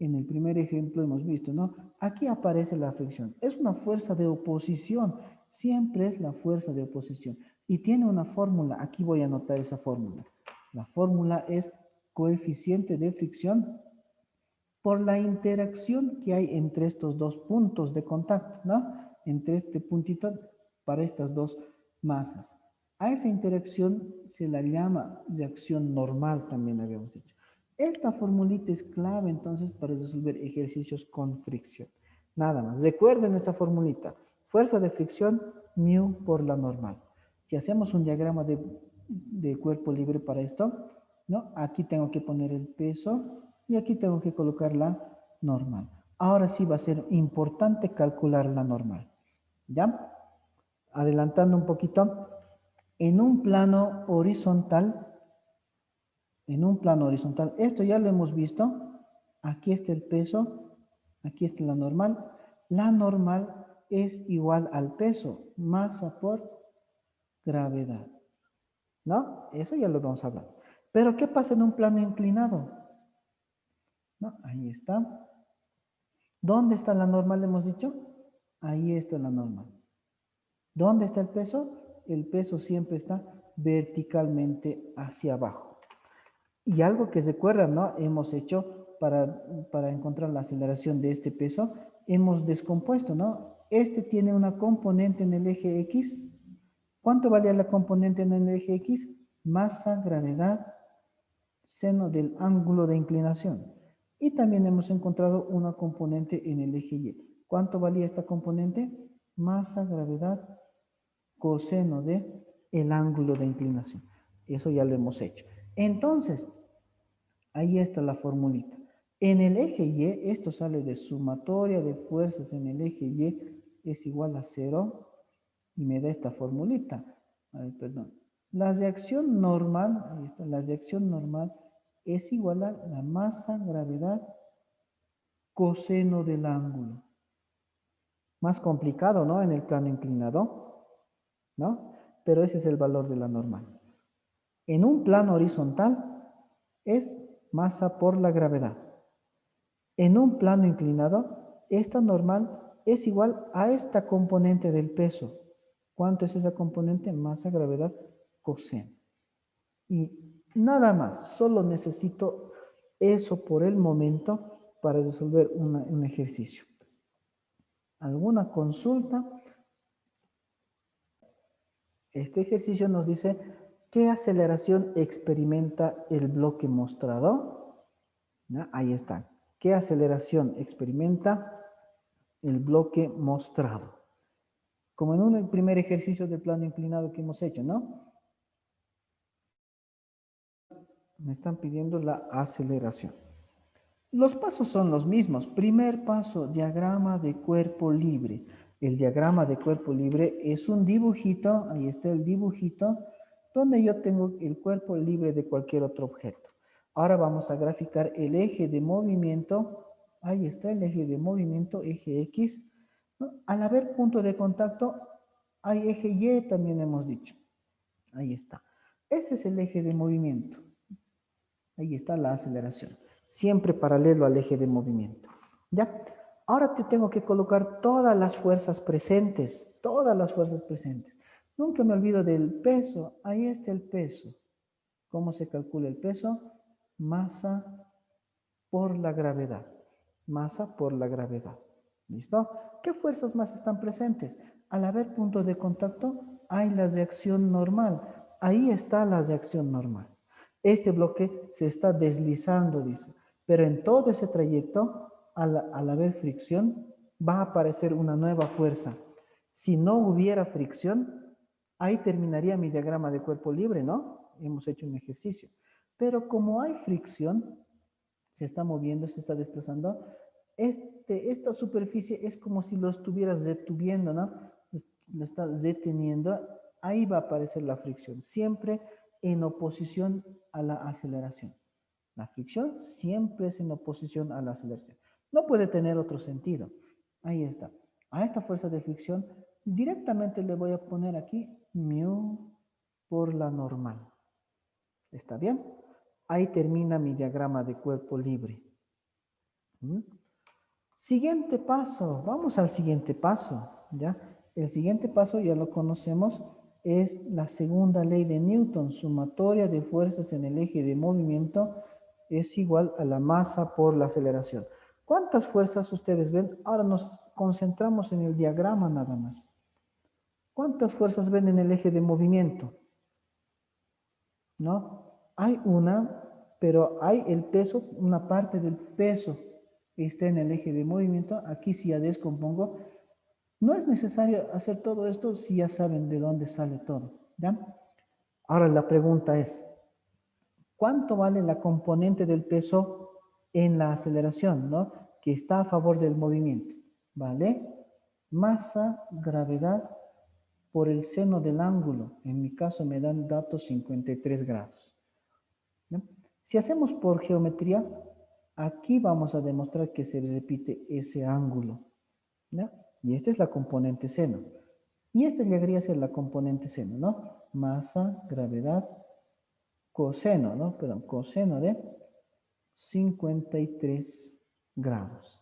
En el primer ejemplo hemos visto, ¿no? Aquí aparece la fricción. Es una fuerza de oposición. Siempre es la fuerza de oposición. Y tiene una fórmula. Aquí voy a anotar esa fórmula. La fórmula es coeficiente de fricción por la interacción que hay entre estos dos puntos de contacto, ¿no? Entre este puntito para estas dos masas. A esa interacción se la llama reacción normal, también habíamos dicho. Esta formulita es clave entonces para resolver ejercicios con fricción. Nada más. Recuerden esa formulita. Fuerza de fricción, mu por la normal. Si hacemos un diagrama de cuerpo libre para esto, ¿no? Aquí tengo que poner el peso y aquí tengo que colocar la normal. Ahora sí va a ser importante calcular la normal. ¿Ya? Adelantando un poquito, en un plano horizontal, esto ya lo hemos visto, aquí está el peso, aquí está la normal es igual al peso, masa por gravedad, ¿no? Eso ya lo vamos a hablar. Pero ¿qué pasa en un plano inclinado? ¿No? Ahí está. ¿Dónde está la normal, hemos dicho? Ahí está la normal. ¿Dónde está el peso? El peso siempre está verticalmente hacia abajo. Y algo que recuerdan, ¿no? Hemos hecho para encontrar la aceleración de este peso, hemos descompuesto, ¿no? Este tiene una componente en el eje X. ¿Cuánto valía la componente en el eje X? Masa, gravedad, seno del ángulo de inclinación. Y también hemos encontrado una componente en el eje Y. ¿Cuánto valía esta componente? Masa, gravedad, coseno de el ángulo de inclinación. Eso ya lo hemos hecho. Entonces, ahí está la formulita. En el eje Y, esto sale de sumatoria de fuerzas en el eje Y es igual a 0 y me da esta formulita. Perdón. La reacción normal, ahí está, la reacción normal es igual a la masa, gravedad, coseno del ángulo. Más complicado, ¿no? En el plano inclinado, ¿no? Pero ese es el valor de la normal. En un plano horizontal es masa por la gravedad. En un plano inclinado, esta normal es igual a esta componente del peso. ¿Cuánto es esa componente? Masa, gravedad, coseno. Y nada más, solo necesito eso por el momento para resolver un ejercicio. ¿Alguna consulta? Este ejercicio nos dice qué aceleración experimenta el bloque mostrado. ¿Ya? Ahí está. ¿Qué aceleración experimenta el bloque mostrado? Como en un primer ejercicio de plano inclinado que hemos hecho, ¿no? Me están pidiendo la aceleración. Los pasos son los mismos. Primer paso, diagrama de cuerpo libre. El diagrama de cuerpo libre es un dibujito, ahí está el dibujito, donde yo tengo el cuerpo libre de cualquier otro objeto. Ahora vamos a graficar el eje de movimiento. Ahí está el eje de movimiento, eje X. Al haber punto de contacto, hay eje Y, también hemos dicho. Ahí está. Ese es el eje de movimiento. Ahí está la aceleración. Siempre paralelo al eje de movimiento. ¿Ya? Ahora te tengo que colocar todas las fuerzas presentes. Todas las fuerzas presentes. Nunca me olvido del peso. Ahí está el peso. ¿Cómo se calcula el peso? Masa por la gravedad. Masa por la gravedad. ¿Listo? ¿Qué fuerzas más están presentes? Al haber puntos de contacto, hay las de acción normal. Ahí está las de acción normal. Este bloque se está deslizando, dice. Pero en todo ese trayecto, al haber fricción, va a aparecer una nueva fuerza. Si no hubiera fricción, ahí terminaría mi diagrama de cuerpo libre, ¿no? Hemos hecho un ejercicio. Pero como hay fricción, se está moviendo, se está desplazando, esta superficie es como si lo estuvieras detuviendo, ¿no? Lo estás deteniendo, ahí va a aparecer la fricción, siempre en oposición a la aceleración. La fricción siempre es en oposición a la aceleración. No puede tener otro sentido. Ahí está. A esta fuerza de fricción directamente le voy a poner aquí mu por la normal. ¿Está bien? Ahí termina mi diagrama de cuerpo libre. ¿Mm? Siguiente paso, vamos al siguiente paso, ¿ya? El siguiente paso ya lo conocemos, es la segunda ley de Newton, sumatoria de fuerzas en el eje de movimiento es igual a la masa por la aceleración. ¿Cuántas fuerzas ustedes ven? Ahora nos concentramos en el diagrama nada más. ¿Cuántas fuerzas ven en el eje de movimiento? ¿No? Hay una, pero hay el peso, una parte del peso está en el eje de movimiento. Aquí si ya descompongo, no es necesario hacer todo esto si ya saben de dónde sale todo, ¿ya? Ahora la pregunta es, ¿cuánto vale la componente del peso en la aceleración, ¿no? Que está a favor del movimiento, ¿vale? Masa, gravedad por el seno del ángulo. En mi caso me dan datos 53 grados. ¿No? Si hacemos por geometría, aquí vamos a demostrar que se repite ese ángulo. ¿No? Y esta es la componente seno. Y esta llegaría a ser la componente seno, ¿no? Masa, gravedad, coseno, ¿no? Perdón, coseno de 53 grados.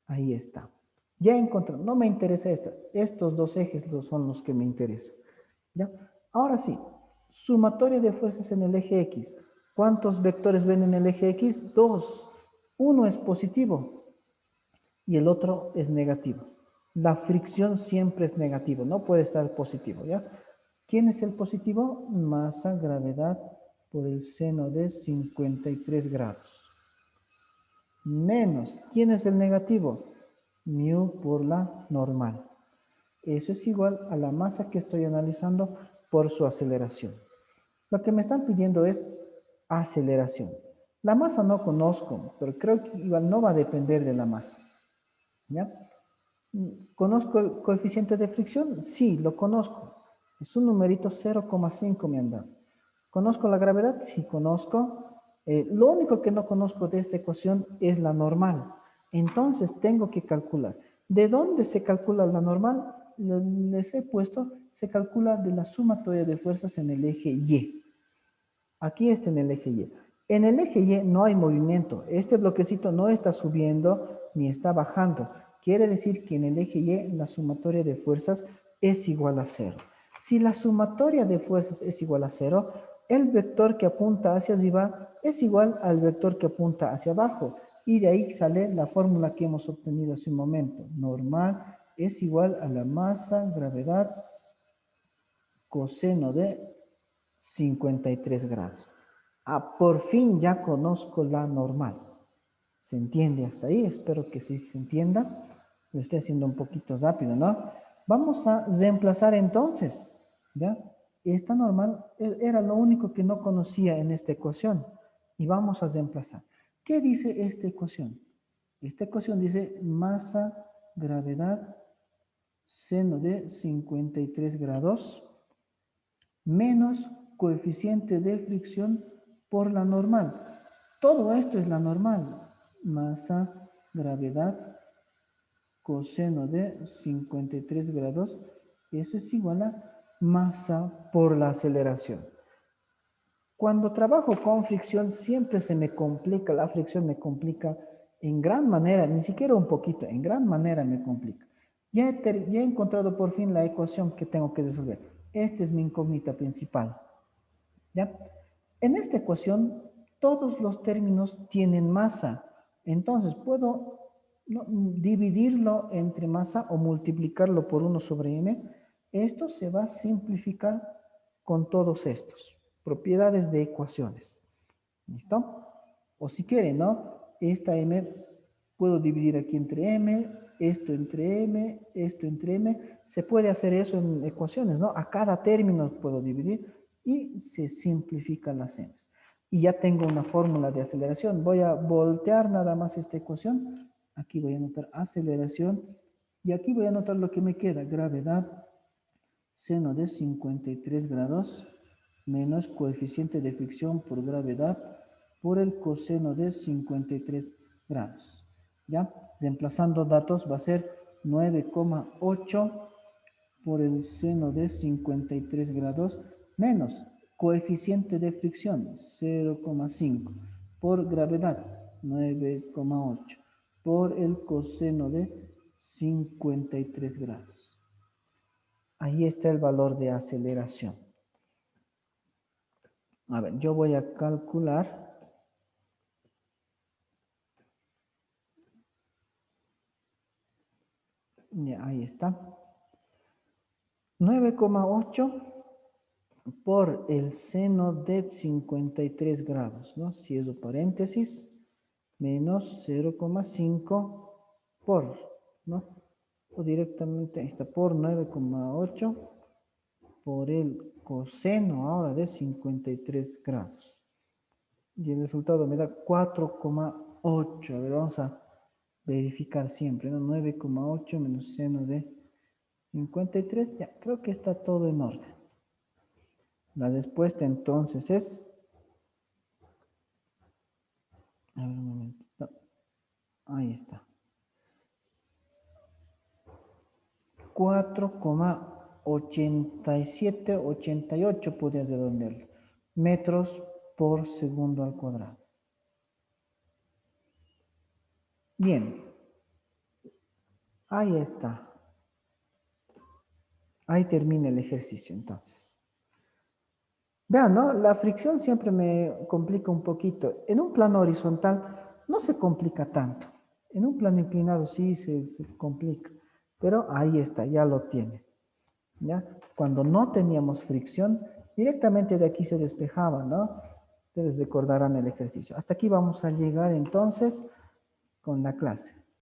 Ahí está. Ya encontré, no me interesa esta. Estos dos ejes son los que me interesan. ¿Ya? Ahora sí, sumatoria de fuerzas en el eje X. ¿Cuántos vectores ven en el eje X? Dos. Uno es positivo y el otro es negativo. La fricción siempre es negativo, no puede estar positivo, ¿ya? ¿Quién es el positivo? Masa, gravedad por el seno de 53 grados. Menos, ¿quién es el negativo? Mu por la normal. Eso es igual a la masa que estoy analizando por su aceleración. Lo que me están pidiendo es aceleración. La masa no conozco, pero creo que igual no va a depender de la masa. ¿Ya? ¿Conozco el coeficiente de fricción? Sí, lo conozco. Es un numerito 0,5 me han dado. ¿Conozco la gravedad? Sí, conozco. Lo único que no conozco de esta ecuación es la normal. Entonces tengo que calcular. ¿De dónde se calcula la normal? Les he puesto, se calcula de la sumatoria de fuerzas en el eje Y. Aquí está en el eje Y. En el eje Y no hay movimiento. Este bloquecito no está subiendo ni está bajando. Quiere decir que en el eje Y la sumatoria de fuerzas es igual a 0. Si la sumatoria de fuerzas es igual a 0, el vector que apunta hacia arriba es igual al vector que apunta hacia abajo. Y de ahí sale la fórmula que hemos obtenido hace un momento. Normal es igual a la masa, gravedad, coseno de 53 grados. Ah, por fin ya conozco la normal. ¿Se entiende hasta ahí? Espero que sí se entienda. Lo estoy haciendo un poquito rápido, ¿no? Vamos a reemplazar entonces, ¿ya? Esta normal era lo único que no conocía en esta ecuación. Y vamos a reemplazar. ¿Qué dice esta ecuación? Esta ecuación dice masa, gravedad, seno de 53 grados, menos coeficiente de fricción por la normal. Todo esto es la normal. Masa, gravedad, coseno de 53 grados. Eso es igual a masa por la aceleración. Cuando trabajo con fricción siempre se me complica, la fricción me complica en gran manera, ni siquiera un poquito, en gran manera me complica. Ya he encontrado por fin la ecuación que tengo que resolver. Esta es mi incógnita principal. ¿Ya? En esta ecuación todos los términos tienen masa. Entonces puedo dividirlo entre masa o multiplicarlo por 1 sobre m. Esto se va a simplificar con todos estos. Propiedades de ecuaciones. ¿Listo? O si quieren, ¿no? Esta m puedo dividir aquí entre m, esto entre m, esto entre m. Se puede hacer eso en ecuaciones, ¿no? A cada término puedo dividir y se simplifican las m's. Y ya tengo una fórmula de aceleración. Voy a voltear nada más esta ecuación. Aquí voy a anotar aceleración y aquí voy a anotar lo que me queda. Gravedad, seno de 53 grados menos coeficiente de fricción por gravedad por el coseno de 53 grados. ¿Ya? Reemplazando datos va a ser 9,8 por el seno de 53 grados menos coeficiente de fricción 0,5 por gravedad 9,8 por el coseno de 53 grados. Ahí está el valor de aceleración. A ver, yo voy a calcular. Ya, ahí está. 9,8 por el seno de 53 grados, ¿no? Cierro paréntesis, menos 0,5 por, ¿no? O directamente, ahí está, por 9,8 por el coseno ahora de 53 grados. Y el resultado me da 4,8. A ver, vamos a verificar siempre, ¿no? 9,8 menos seno de 53. Ya, creo que está todo en orden. La respuesta entonces es... A ver, un momentito. Ahí está. 4,8788 podrías redondearlo. Metros por segundo al cuadrado. Bien. Ahí está. Ahí termina el ejercicio entonces. Vean, ¿no? La fricción siempre me complica un poquito. En un plano horizontal no se complica tanto. En un plano inclinado sí se complica. Pero ahí está, ya lo tiene. ¿Ya? Cuando no teníamos fricción, directamente de aquí se despejaba, ¿no? Ustedes recordarán el ejercicio. Hasta aquí vamos a llegar entonces con la clase.